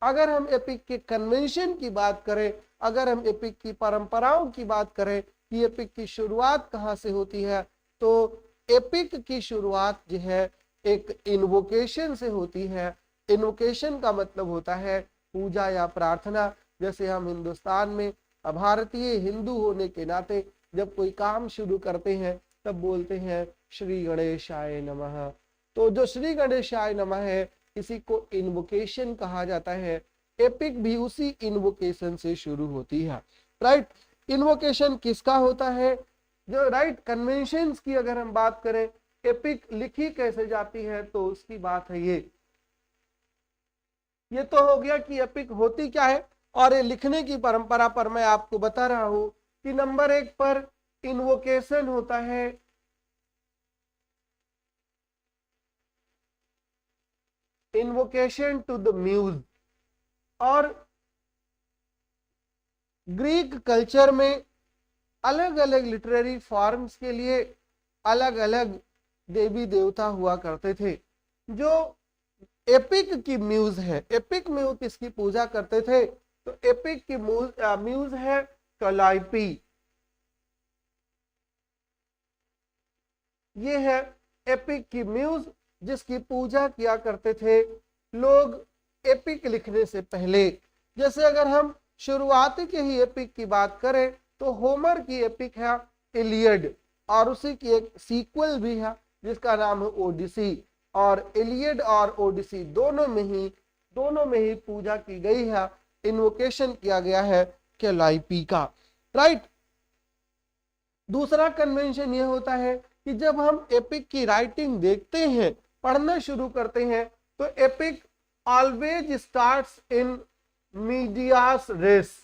अगर हम एपिक के कन्वेंशन की बात करें, अगर हम एपिक की परंपराओं की बात करें कि एपिक की शुरुआत कहाँ से होती है, तो एपिक की शुरुआत जो है एक इन्वोकेशन से होती है। इन्वोकेशन का मतलब होता है पूजा या प्रार्थना। जैसे हम हिंदुस्तान में भारतीय हिंदू होने के नाते जब कोई काम शुरू करते हैं तब बोलते हैं श्री गणेशाय नमः। तो जो श्री गणेशाय नमः है इसी को इन्वोकेशन कहा जाता है। एपिक भी उसी इन्वोकेशन से शुरू होती है, राइट? इन्वोकेशन किसका होता है? जो राइट कन्वेंशंस की अगर हम बात करें, एपिक लिखी कैसे जाती है, तो उसकी बात है ये तो हो गया कि एपिक होती क्या है। और ये लिखने की परंपरा पर मैं आपको बता रहा हूं कि नंबर 1 पर इन्वोकेशन होता है इन्वोकेशन टू द म्यूज। और ग्रीक कल्चर में अलग अलग लिटरेरी फॉर्म्स के लिए अलग अलग देवी देवता हुआ करते थे। जो एपिक की म्यूज है, एपिक में वो किसकी पूजा करते थे? तो एपिक की म्यूज है कैलाइपी। ये है एपिक की म्यूज जिसकी पूजा किया करते थे लोग एपिक लिखने से पहले। जैसे अगर हम शुरुआती के ही एपिक की बात करें तो होमर की एपिक है इलियड, और उसी की एक सीक्वल भी है जिसका नाम है ओडिसी। और इलियड और ओडिसी दोनों में ही पूजा की गई है, इन्वोकेशन किया गया है कैलाइपी का, राइट? दूसरा कन्वेंशन यह होता है कि जब हम एपिक की राइटिंग देखते हैं, पढ़ना शुरू करते हैं, तो epic always starts in medias res.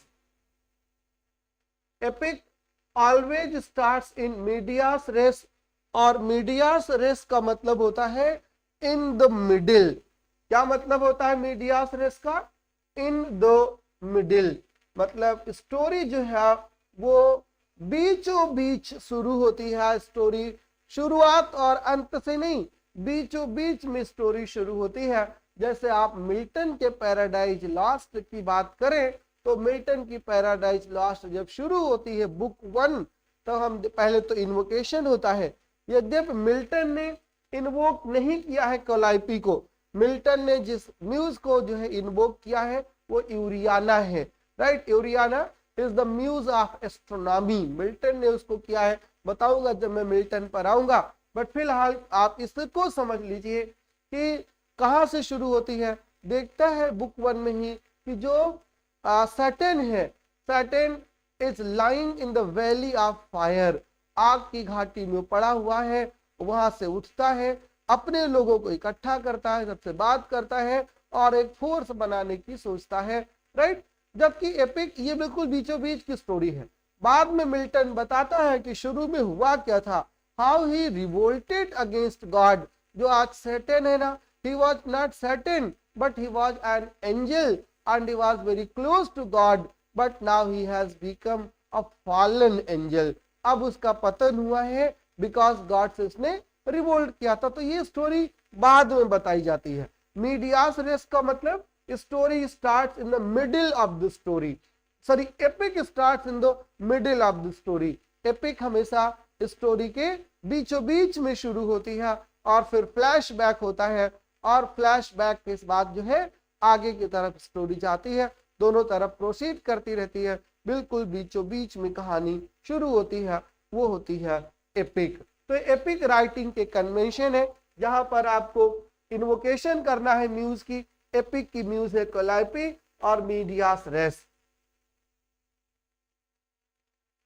Epic always starts in medias res, और मीडियास रेस का मतलब होता है इन द मिडिल। क्या मतलब होता है मीडियास रेस का? इन द मिडिल, मतलब स्टोरी जो है वो बीचों बीच शुरू होती है। स्टोरी शुरुआत और अंत से नहीं, बीचों बीच में स्टोरी शुरू होती है। जैसे आप मिल्टन के पैराडाइज लॉस्ट की बात करें तो मिल्टन की पैराडाइज लॉस्ट जब शुरू होती है बुक 1, तो हम पहले तो इन्वोकेशन होता है। यद्यपि मिल्टन ने इन्वोक नहीं किया है कैलाइपी को, मिल्टन ने जिस म्यूज को जो है इन्वोक किया है वो यूरियाना है, right? Urania is the muse of astronomy. Milton ने उसको किया है, बताऊंगा जब मैं मिल्टन पर आऊंगा। बट फिलहाल आप इसको समझ लीजिए कि कहां से शुरू होती है। देखता है बुक 1 में ही कि जो सैटर्न है, Saturn is lying in the valley of fire. आग की घाटी में पड़ा हुआ है, वहां से उठता है, अपने लोगों को इकट्ठा करता है, सबसे बात करता है और एक फोर्स बनाने की सोचता है, राइट? जबकि एपिक ये बिल्कुल बीचों बीच की स्टोरी है। बाद में मिल्टन बताता है कि शुरू में हुआ क्या था, how he revolted against God. जो आज सैटर्न है ना, he was not Satan but he was an angel and he was very close to God, but now he has become a fallen angel। अब उसका पतन हुआ है because God से उसने रिवोल्ट किया था। तो ये स्टोरी बाद में बताई जाती है, मीडियास रेस का मतलब story starts in the middle of the story, sorry epic starts in the middle of the story. Epic हमेशा स्टोरी के बीचों बीच में शुरू होती है और फिर फ्लैशबैक होता है, और फ्लैशबैक के बाद जो है आगे की तरफ स्टोरी जाती है, दोनों तरफ प्रोसीड करती रहती है, बिल्कुल बीचों बीच में कहानी शुरू होती है, वो होती है एपिक। तो एपिक राइटिंग के कन्वेंशन है जहां पर आपको इन्वोकेशन करना है म्यूज की। एपिक की म्यूज है कैलाइपी और मीडियास रेस।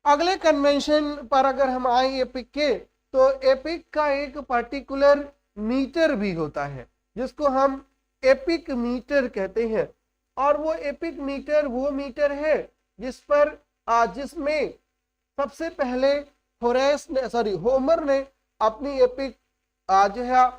अगले कन्वेंशन पर अगर हम आए एपिक के, तो एपिक का एक पर्टिकुलर मीटर भी होता है जिसको हम एपिक मीटर कहते हैं। और वो एपिक मीटर वो मीटर है जिस पर जिसमें सबसे पहले होमर ने अपनी एपिक जो है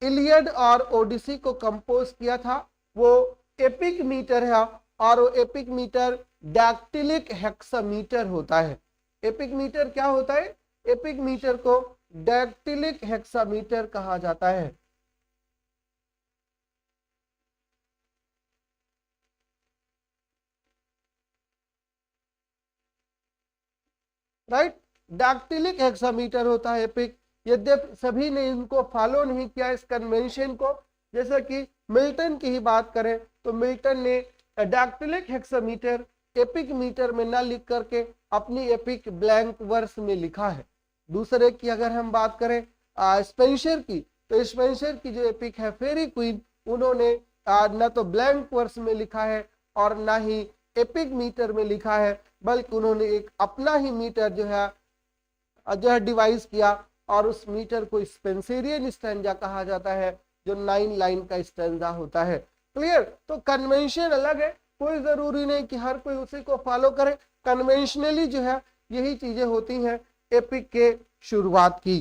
इलियड और ओडिसी को कंपोज किया था, वो एपिक मीटर है। और वो एपिक मीटर डैक्टिलिक हेक्सामीटर होता है। एपिक मीटर क्या होता है? एपिक मीटर को डैक्टिलिक हेक्सामीटर कहा जाता है। राइट, डैक्टिलिक हेक्सामीटर होता है एपिक। यद्यपि सभी ने इनको फॉलो नहीं किया इस कन्वेंशन को, जैसे कि मिल्टन की ही बात करें तो मिल्टन ने डैक्टिलिक हेक्सामीटर एपिक मीटर में न लिख करके अपनी एपिक ब्लैंक वर्स में लिखा है। दूसरे की अगर हम बात करें स्पेंसर की, तो स्पेंसर की जो एपिक है फेरी क्वीन, उन्होंने न तो ब्लैंक वर्स में लिखा है और ना ही एपिक मीटर में लिखा है, बल्कि उन्होंने एक अपना ही मीटर जो है डिवाइस किया, और उस मीटर को स्पेंसेरियन स्टैंजा कहा जाता है, जो 9 लाइन का स्टैंजा होता है। क्लियर? तो कन्वेंशन अलग है, कोई जरूरी नहीं कि हर कोई उसी को फॉलो करे। कन्वेंशनली जो है यही चीजें होती हैं एपिक के शुरुआत की।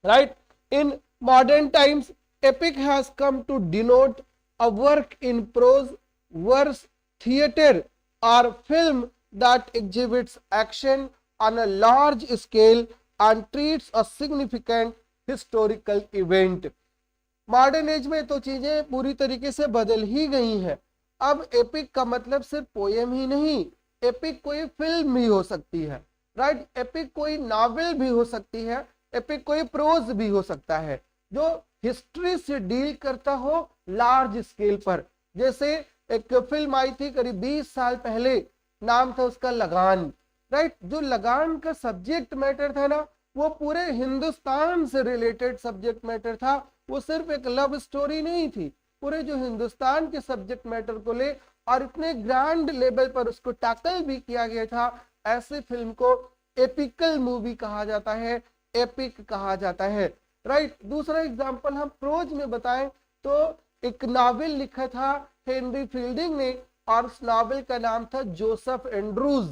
Right, in modern times epic has come to denote a work in prose, verse, theater or film that exhibits action on a large scale and treats a significant historical event. Modern age में तो चीजें पूरी तरीके से बदल ही गई हैं। अब एपिक का मतलब सिर्फ पोएम ही नहीं, एपिक कोई फिल्म भी हो सकती है। राइट, एपिक कोई नॉवेल भी हो सकती है, एपिक कोई प्रोज भी हो सकता है जो हिस्ट्री से डील करता हो लार्ज स्केल पर। जैसे एक फिल्म आई थी करीब 20 साल पहले, नाम था उसका लगान। राइट, जो लगान का सब्जेक्ट मैटर था ना, वो पूरे हिंदुस्तान से रिलेटेड सब्जेक्ट मैटर था, वो सिर्फ एक लव स्टोरी नहीं थी, पूरे जो हिंदुस्तान के सब्जेक्ट मैटर को ले और इतने ग्रैंड लेवल पर उसको टैकल भी किया गया था। ऐसी फिल्म को एपिकल मूवी कहा जाता है, एपिक कहा जाता है। राइट, दूसरा एग्जांपल हम प्रोज में बताएं तो एक नॉवेल लिखा था हेनरी फील्डिंग ने, और उस नॉवेल का नाम था जोसेफ एंड्रूज।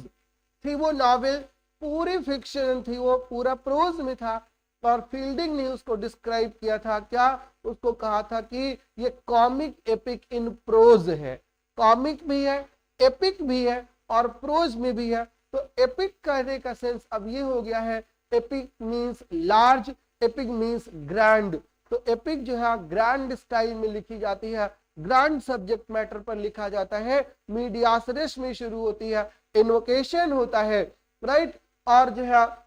थी वो नॉवेल पूरी फिक्शन थी, वो पूरा प्रोज में था, और फील्डिंग ने उसको डिस्क्राइब किया था, क्या उसको कहा था कि ये कॉमिक एपिक इन प्रोज है। कॉमिक भी है, एपिक भी है और प्रोज में भी है। तो एपिक कहने का सेंस अब ये हो गया है, epic means large, epic means grand. तो एपिक जो है ग्रैंड स्टाइल में लिखी जाती है, ग्रैंड सब्जेक्ट मैटर पर लिखा जाता है, मीडियास रेस में शुरू होती है, इन्वोकेशन होता है। राइट, और जो है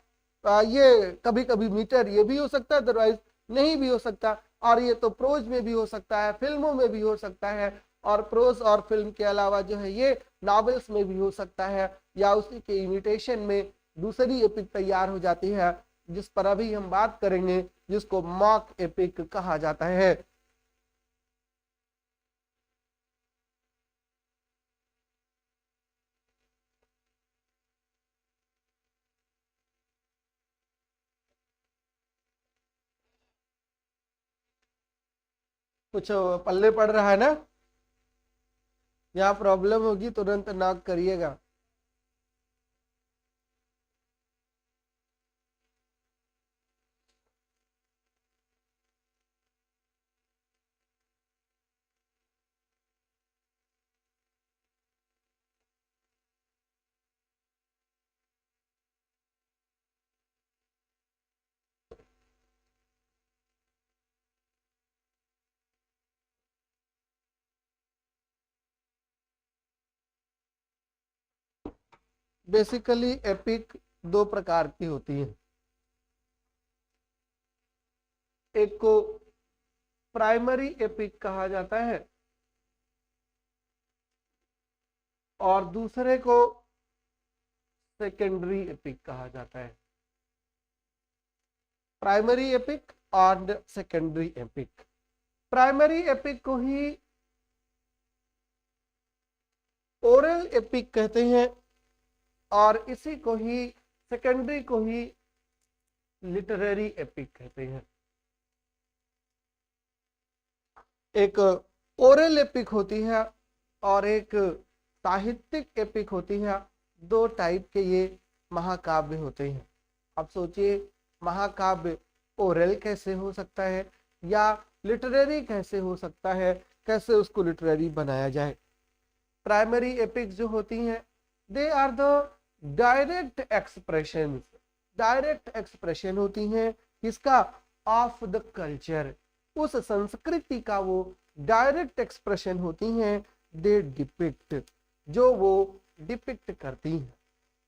ये कभी कभी मीटर ये भी हो सकता है, अदरवाइज नहीं भी हो सकता। और ये तो प्रोज में भी हो सकता है, फिल्मों में भी हो सकता है, और प्रोज और फिल्म के अलावा जो है ये नॉवेल्स में भी हो सकता है, या उसी के इमिटेशन में दूसरी एपिक तैयार हो जाती है, जिस पर अभी हम बात करेंगे, जिसको मॉक एपिक कहा जाता है। कुछ पल्ले पड़ रहा है ना? यहाँ प्रॉब्लम होगी तुरंत नॉक करिएगा। बेसिकली एपिक दो प्रकार की होती है, एक को प्राइमरी एपिक कहा जाता है और दूसरे को सेकेंडरी एपिक कहा जाता है। प्राइमरी एपिक और सेकेंडरी एपिक, प्राइमरी एपिक को ही ओरल एपिक कहते हैं और इसी को ही सेकेंडरी को ही लिटरेरी एपिक कहते हैं। एक ओरल एपिक होती है और एक साहित्यिक एपिक होती है। दो टाइप के ये महाकाव्य होते हैं। अब सोचिए महाकाव्य ओरल कैसे हो सकता है या लिटरेरी कैसे हो सकता है, कैसे उसको लिटरेरी बनाया जाए। प्राइमरी एपिक्स जो होती हैं they are the direct expression, direct expression होती हैं किसका, ऑफ द कल्चर, उस संस्कृति का वो डायरेक्ट एक्सप्रेशन होती हैं। दे डिपिक्ट, जो वो डिपिक्ट करती हैं।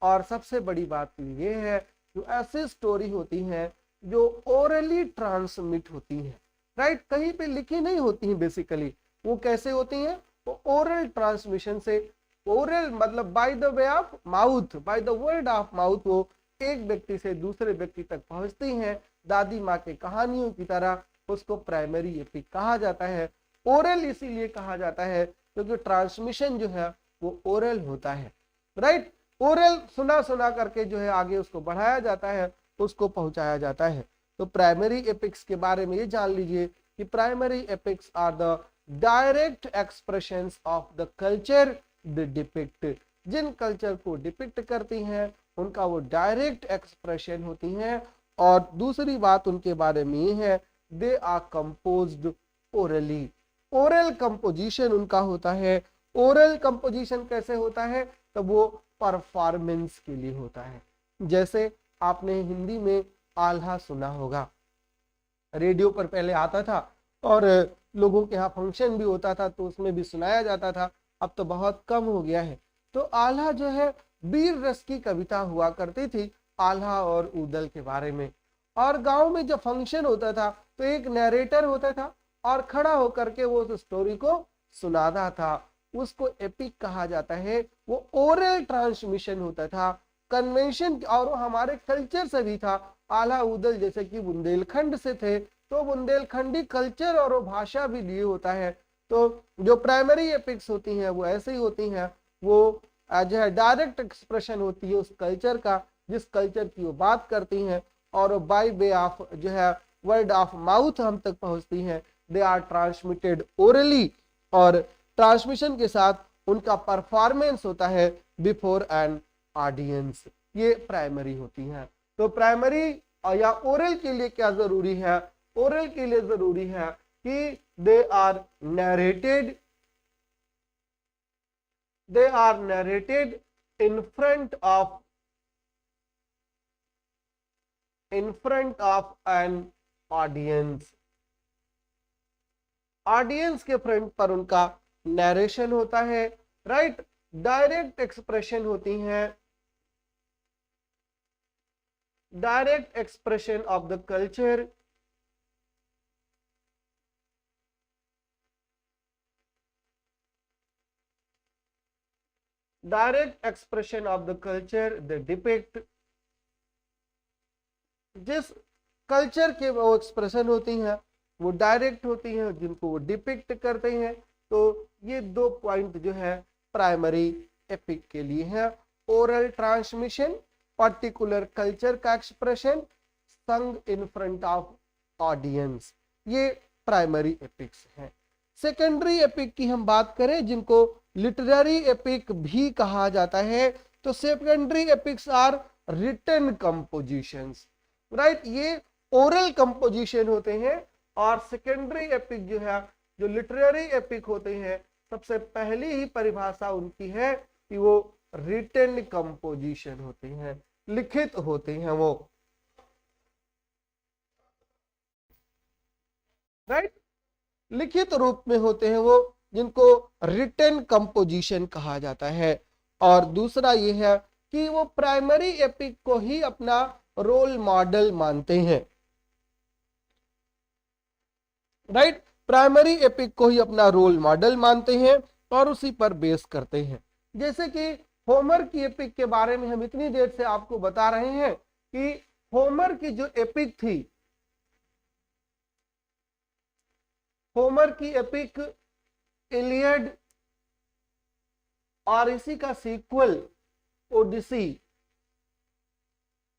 और सबसे बड़ी बात ये है जो ऐसी स्टोरी होती हैं जो ओरली ट्रांसमिट होती हैं, राइट, कहीं पे लिखी नहीं होती हैं। बेसिकली वो कैसे होती हैं, वो ओरल ट्रांसमिशन से, ओरल मतलब by the way of mouth, by the word of mouth वो एक व्यक्ति से दूसरे व्यक्ति तक पहुंचती हैं दादी माँ के कहानियों की तरह। उसको प्राइमरी एपिक कहा जाता है। ओरल इसीलिए कहा जाता है क्योंकि ट्रांसमिशन जो है वो ओरल होता है, राइट। ओरल सुना सुना करके जो है आगे उसको बढ़ाया जाता है, उसको पहुंचाया जाता है। तो प्राइमरी एपिक्स के बारे में ये जान लीजिए कि primary epics are the direct expressions of the culture they depict, जिन कल्चर को डिपिक्ट करती हैं उनका वो डायरेक्ट एक्सप्रेशन होती हैं। और दूसरी बात उनके बारे में ये है they are composed orally, oral composition उनका होता है। ओरल कंपोजिशन कैसे होता है, तो वो परफॉर्मेंस के लिए होता है। जैसे आपने हिंदी में आल्हा सुना होगा, रेडियो पर पहले आता था और लोगों के यहाँ फंक्शन भी होता था तो उसमें भी सुनाया जाता था, अब तो बहुत कम हो गया है। तो आल्हा जो है वीर रस की कविता हुआ करती थी आल्हा और उदल के बारे में। और गांव में जब फंक्शन होता था तो एक नैरेटर होता था और खड़ा होकर के वो उस स्टोरी को सुनाता था, उसको एपिक कहा जाता है। वो ओरल ट्रांसमिशन होता था, कन्वेंशन और हमारे कल्चर से भी था। आल्हा उदल जैसे कि बुंदेलखंड से थे तो बुंदेलखंडी कल्चर और वो भाषा भी लिए होता है। तो जो प्राइमरी एपिक्स होती हैं वो ऐसे ही होती हैं, वो जो है डायरेक्ट एक्सप्रेशन होती है उस कल्चर का जिस कल्चर की वो बात करती हैं और बाय वे ऑफ जो है वर्ड ऑफ माउथ हम तक पहुंचती हैं। दे आर ट्रांसमिटेड ओरली और ट्रांसमिशन के साथ उनका परफॉर्मेंस होता है बिफोर एन ऑडियंस। ये प्राइमरी होती हैं। तो प्राइमरी या ओरल के लिए क्या जरूरी है, ओरल के लिए जरूरी है कि they are narrated, they are narrated in front of an audience, audience के फ्रंट पर उनका नरेशन होता है, राइट। डायरेक्ट एक्सप्रेशन होती हैं, direct expression of the culture, direct expression of the culture they depict, जिस कल्चर के वो एक्सप्रेशन होती हैं वो डायरेक्ट होती हैं, जिनको वो डिपिक्ट करते हैं। तो ये दो पॉइंट जो है प्राइमरी एपिक के लिए है। ओरल ट्रांसमिशन, पर्टिकुलर कल्चर का एक्सप्रेशन संग इन फ्रंट ऑफ ऑडियंस, ये प्राइमरी एपिक्स हैं। सेकेंडरी एपिक की हम बात करें जिनको लिटरेरी एपिक भी कहा जाता है, तो secondary epics are written compositions, right. ये ओरल कंपोजिशन होते हैं और सेकेंडरी एपिक जो है, जो लिटरेरी एपिक होते हैं, सबसे पहली ही परिभाषा उनकी है कि वो रिटन कंपोजिशन होते हैं, लिखित होते हैं वो, राइट, लिखित रूप में होते हैं वो, जिनको रिटन कंपोजिशन कहा जाता है। और दूसरा ये है कि वो प्राइमरी एपिक को ही अपना रोल मॉडल मानते हैं, राइट। प्राइमरी एपिक को ही अपना रोल मॉडल मानते हैं और उसी पर बेस करते हैं। जैसे कि होमर की एपिक के बारे में हम इतनी देर से आपको बता रहे हैं कि होमर की जो एपिक थी, होमर की एपिक इलियड और इसी का सीक्वल ओडिसी,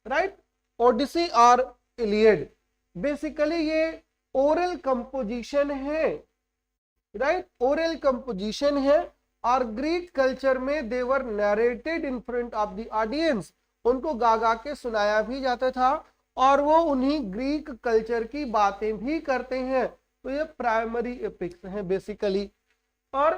राइट, ओडिसी और इलियड, बेसिकली ये ओरल कंपोजिशन है, राइट, ओरल कंपोजिशन है। और ग्रीक कल्चर में they were narrated in front of the audience, उनको गा गा के सुनाया भी जाता था और वो उन्हीं ग्रीक कल्चर की बातें भी करते हैं। तो ये प्राइमरी एपिक्स हैं बेसिकली। और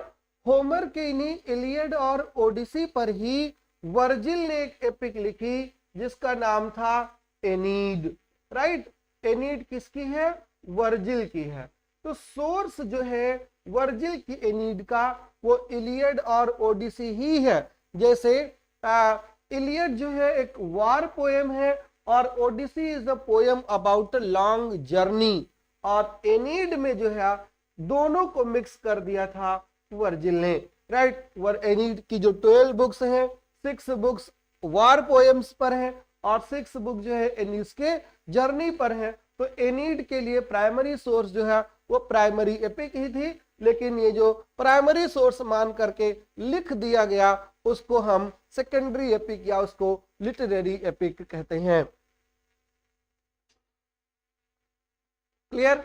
होमर के इन्हीं इलियड और ओडिसी पर ही वर्जिल ने एक एपिक लिखी जिसका नाम था एनीड, राइट। एनीड किसकी है? वर्जिल की है। तो सोर्स जो है वर्जिल की एनीड का वो इलियड और ओडिसी ही है। जैसे इलियड जो है एक वार पोएम है और Odyssey is a poem about a long journey, और एनीड में जो है दोनों को मिक्स कर दिया था वर्जिल ने, राइट। एनीड की जो 12 बुक्स हैं, 6 बुक्स वार पोएम्स पर है और 6 बुक जो है एनीड के जर्नी पर है। तो एनीड के लिए प्राइमरी सोर्स जो है वो प्राइमरी एपिक ही थी, लेकिन ये जो प्राइमरी सोर्स मान करके लिख दिया गया उसको हम सेकेंडरी एपिक या उसको लिटरेरी एपिक कहते हैं। क्लियर?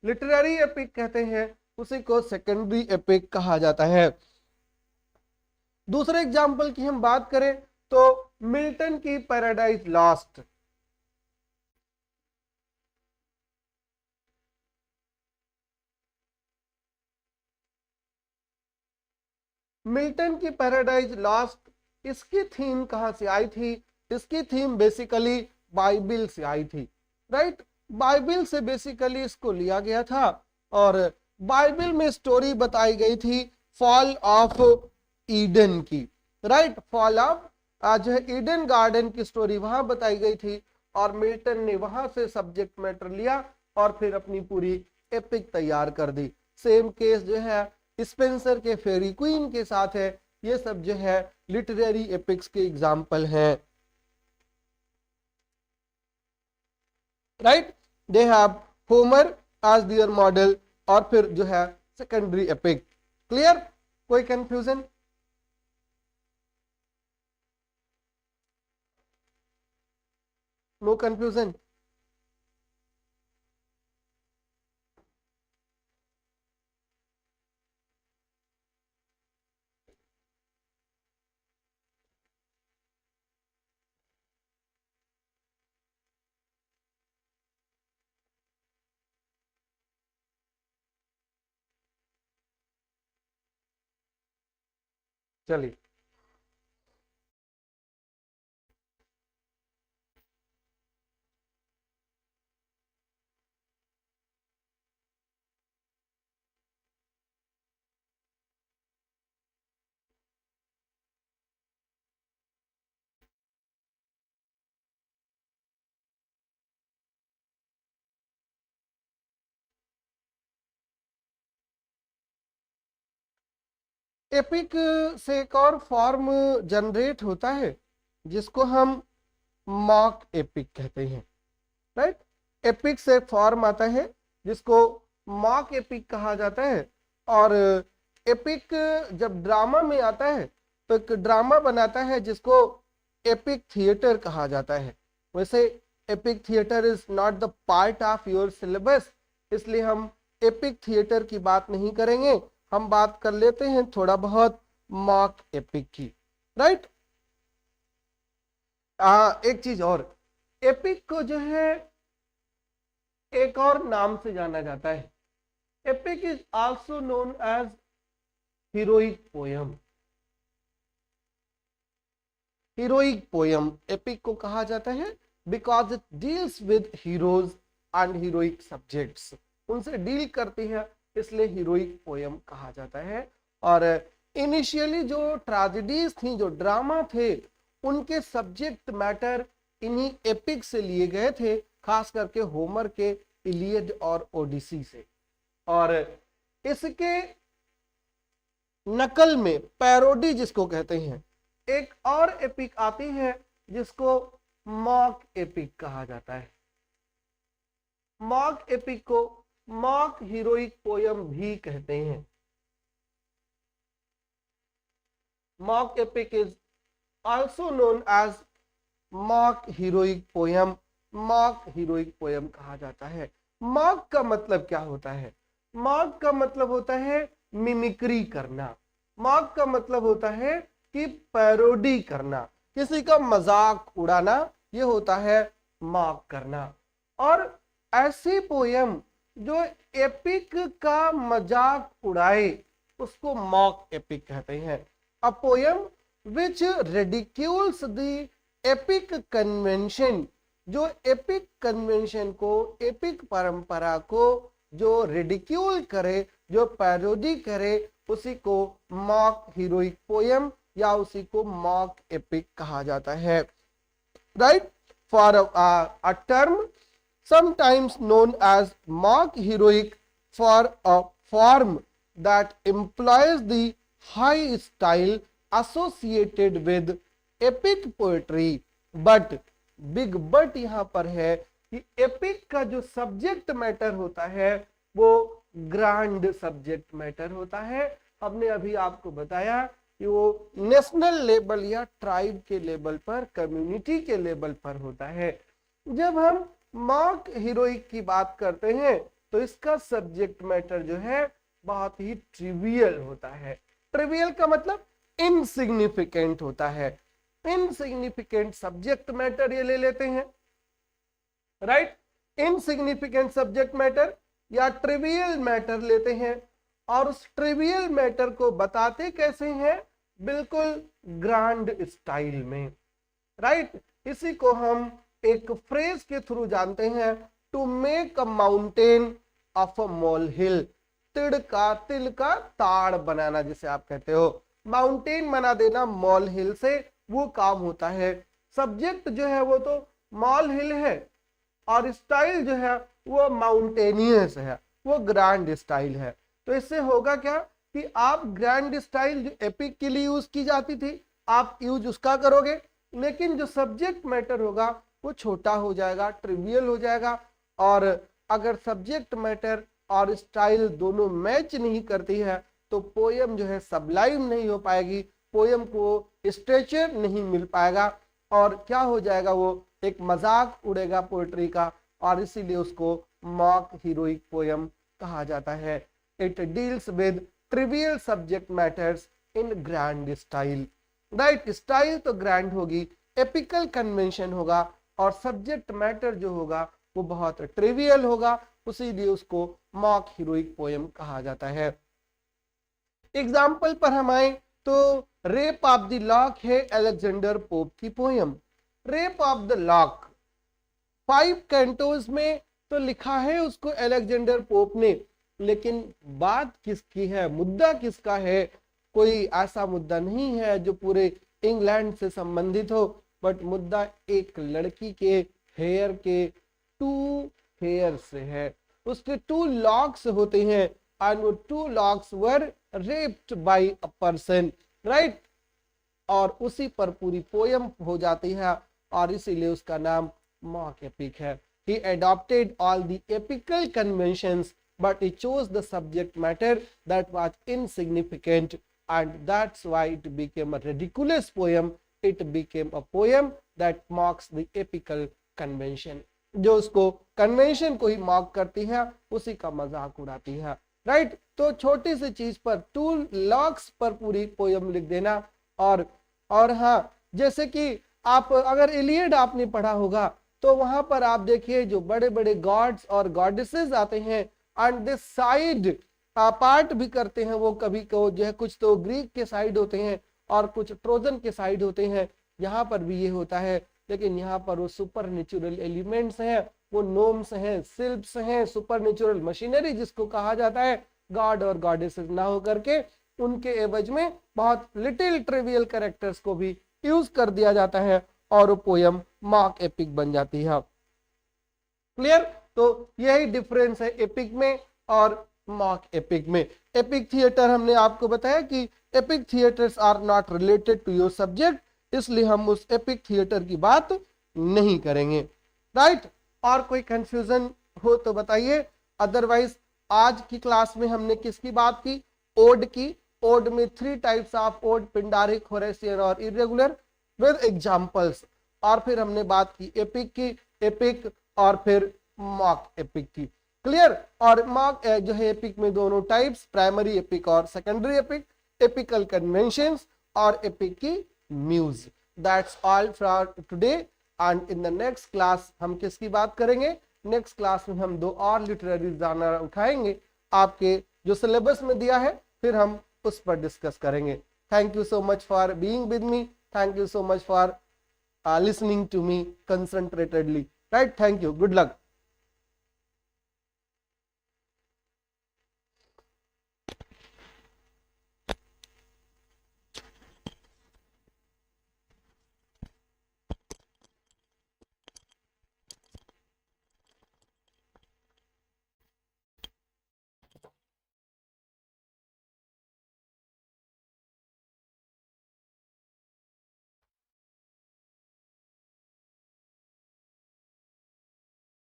लिटरेरी एपिक कहते हैं, उसी को सेकेंडरी एपिक कहा जाता है। दूसरे एग्जाम्पल की हम बात करें तो मिल्टन की पैराडाइज लॉस्ट, मिल्टन की पैराडाइज लॉस्ट, इसकी थीम कहां से आई थी? इसकी थीम बेसिकली बाइबिल से आई थी, राइट। बाइबिल से बेसिकली इसको लिया गया था और बाइबिल में स्टोरी बताई गई थी फॉल ऑफ ईडन की, राइट। फॉल ऑफ जो है ईडन गार्डन की स्टोरी वहां बताई गई थी और मिल्टन ने वहां से सब्जेक्ट मैटर लिया और फिर अपनी पूरी एपिक तैयार कर दी। सेम केस जो है स्पेंसर के फेरी क्वीन के साथ है। ये सब जो है लिटरेरी एपिक्स के एग्जाम्पल हैं, right. They have Homer as their model और फिर जो है सेकेंडरी एपिक। क्लियर? कोई कंफ्यूजन? No confusion? चलिए, एपिक से एक और फॉर्म जनरेट होता है जिसको हम मॉक एपिक कहते हैं, राइट। एपिक से फॉर्म आता है जिसको मॉक एपिक कहा जाता है। और एपिक जब ड्रामा में आता है तो एक ड्रामा बनाता है जिसको एपिक थिएटर कहा जाता है। वैसे epic theatre is not the part of your syllabus, इसलिए हम एपिक थिएटर की बात नहीं करेंगे। हम बात कर लेते हैं थोड़ा बहुत मॉक एपिक की, राइट। एक चीज और, एपिक को जो है एक और नाम से जाना जाता है। Epic is also known as heroic poem. Heroic poem epic को कहा जाता है because it deals with heroes and heroic subjects, उनसे डील करती है, इसलिए हीरोइक पोयम कहा जाता है। और इनिशियली जो ट्रेजेडीज थी, जो ड्रामा थे, उनके सब्जेक्ट मैटर इन्हीं एपिक से लिए गए थे, खास करके होमर के इलियड और ओडिसी से। और इसके नकल में पैरोडी जिसको कहते हैं, एक और एपिक आती है जिसको मॉक एपिक कहा जाता है। मॉक एपिक को मॉक हीरोइक पोयम भी कहते हैं। Mock epic is also known as mock heroic poem. Mock heroic poem कहा जाता है। मॉक का मतलब क्या होता है? मॉक का मतलब होता है मिमिक्री करना। मॉक का मतलब होता है कि पैरोडी करना, किसी का मजाक उड़ाना, ये होता है मॉक करना। और ऐसी पोयम जो एपिक का मजाक उड़ाए उसको मॉक एपिक कहते हैं। A poem which ridicules the epic convention, जो एपिक कन्वेंशन को, एपिक परंपरा को जो रिडिक्यूल करे, जो पैरोडी करे, उसी को मॉक हीरोइक पोयम या उसी को मॉक एपिक कहा जाता है। Right? For a term sometimes known as mock heroic for a form that implies the high style associated with epic poetry, but big but यहां पर है कि epic का जो सब्जेक्ट मैटर होता है वो ग्रांड सब्जेक्ट मैटर होता है। हमने अभी आपको बताया कि वो नेशनल लेवल या ट्राइब के लेवल पर, कम्युनिटी के लेवल पर होता है। जब हम मॉक हीरोइक की बात करते हैं तो इसका सब्जेक्ट मैटर जो है बहुत ही ट्रिवियल होता है। ट्रिवियल का मतलब इनसिग्निफिकेंट होता है। इनसिग्निफिकेंट सब्जेक्ट मैटर ये ले लेते हैं। राइट? इनसिग्निफिकेंट सब्जेक्ट मैटर या ट्रिवियल मैटर लेते हैं और उस ट्रिवियल मैटर को बताते कैसे हैं? बिल्कुल ग्रांड स्टाइल में। राइट? इसी को हम एक फ्रेज के थ्रू जानते हैं, to make a mountain of a molehill. तिल का ताड़ बनाना जिसे आप कहते हो, माउंटेन बना देना मॉल हिल से, वो काम होता है। सब्जेक्ट जो है वो तो मॉल हिल है और स्टाइल जो है वो माउंटेनियस है, वो ग्रैंड स्टाइल है। तो इससे होगा क्या कि आप ग्रैंड स्टाइल जो एपिक के लिए यूज की जाती थी, आप यूज उसका करोगे, लेकिन जो सब्जेक्ट मैटर होगा वो छोटा हो जाएगा, ट्रिवियल हो जाएगा। और अगर सब्जेक्ट मैटर और स्टाइल दोनों मैच नहीं करती है तो पोयम जो है सबलाइम नहीं हो पाएगी, पोयम को स्ट्रेचर नहीं मिल पाएगा और क्या हो जाएगा, वो एक मजाक उड़ेगा पोएट्री का, और इसीलिए उसको मॉक हीरोइक पोयम कहा जाता है। It deals with trivial subject matters in grand style. Right? Style तो ग्रैंड होगी, एपिकल कन्वेंशन होगा और सब्जेक्ट मैटर जो होगा वो बहुत ट्रिवियल होगा, उसीलिए उसको मॉक हीरोइक पोयम कहा जाता है। एग्जाम्पल पर हम आए तो रेप ऑफ द लॉक है अलेक्जेंडर पोप की poem. Rape of the lock 5 cantos में तो लिखा है उसको अलेक्जेंडर पोप ने, लेकिन बात किसकी है, मुद्दा किसका है? कोई ऐसा मुद्दा नहीं है जो पूरे इंग्लैंड से संबंधित हो, बट मुद्दा एक लड़की के हेयर के 2 हेयर से है। उसके 2 लॉक्स होते हैं एंड वो 2 locks were raped by a person. Right? और उसी पर पूरी पोयम हो जाती है और इसीलिए उसका नाम मॉक एपिक है। He adopted all the epical conventions, but he chose the subject matter that was insignificant, and that's why it became a ridiculous poem. It became a poem that mocks the epical convention. जो उसको convention को ही mock करती है उसी का मजाक उड़ाती है। Right? तो छोटी सी चीज पर 2 लॉक्स पर पूरी पोयम लिख देना। और हाँ, जैसे कि आप अगर इलियड आपने पढ़ा होगा तो वहां पर आप देखिए जो बड़े बड़े गॉड्स और गॉडेसेस आते हैं एंड दे साइड पार्ट भी करते हैं, वो कभी को जो है कुछ तो ग्रीक के साइड होते हैं और कुछ ट्रोजन के साइड होते हैं। यहाँ पर भी ये होता है, लेकिन यहाँ पर वो सुपर नेचुरल एलिमेंट्स हैं, वो नोम्स हैं, सिल्प्स हैं, सुपर नेचुरल मशीनरी जिसको कहा जाता है, गॉड और गॉडेसेस ना हो करके उनके एवज में बहुत लिटिल ट्रिवियल कैरेक्टर्स को भी यूज कर दिया जाता है और वो पोयम मॉक एपिक बन जाती है। क्लियर? तो यही डिफरेंस है एपिक में और मॉक एपिक में। एपिक थिएटर हमने आपको बताया कि epic theatres are not related to your subject, इसलिए हम उस एपिक थिएटर की बात नहीं करेंगे। राइट? और कोई कंफ्यूजन हो तो बताइए, अदरवाइज आज की क्लास में हमने किसकी बात की? ओड की। ओड में 3 टाइप्स ऑफ ओड, पिंडारिक, होरेसियन और इरेगुलर विद एग्जांपल्स। और फिर हमने बात की एपिक की, एपिक और फिर मॉक एपिक की। क्लियर? और मॉक जो है एपिक में दोनों टाइप्स, प्राइमरी एपिक और सेकेंडरी एपिक, एपिकल कन्वेंशंस और एपिक की muse. That's all for today and in the next class हम किसकी बात करेंगे? नेक्स्ट क्लास में हम 2 और लिटरेरी जॉनर उठाएंगे आपके जो सिलेबस में दिया है, फिर हम उस पर डिस्कस करेंगे। Thank you so much for being with me, thank you so much for listening to me concentratedly. Right? Thank you. Good luck.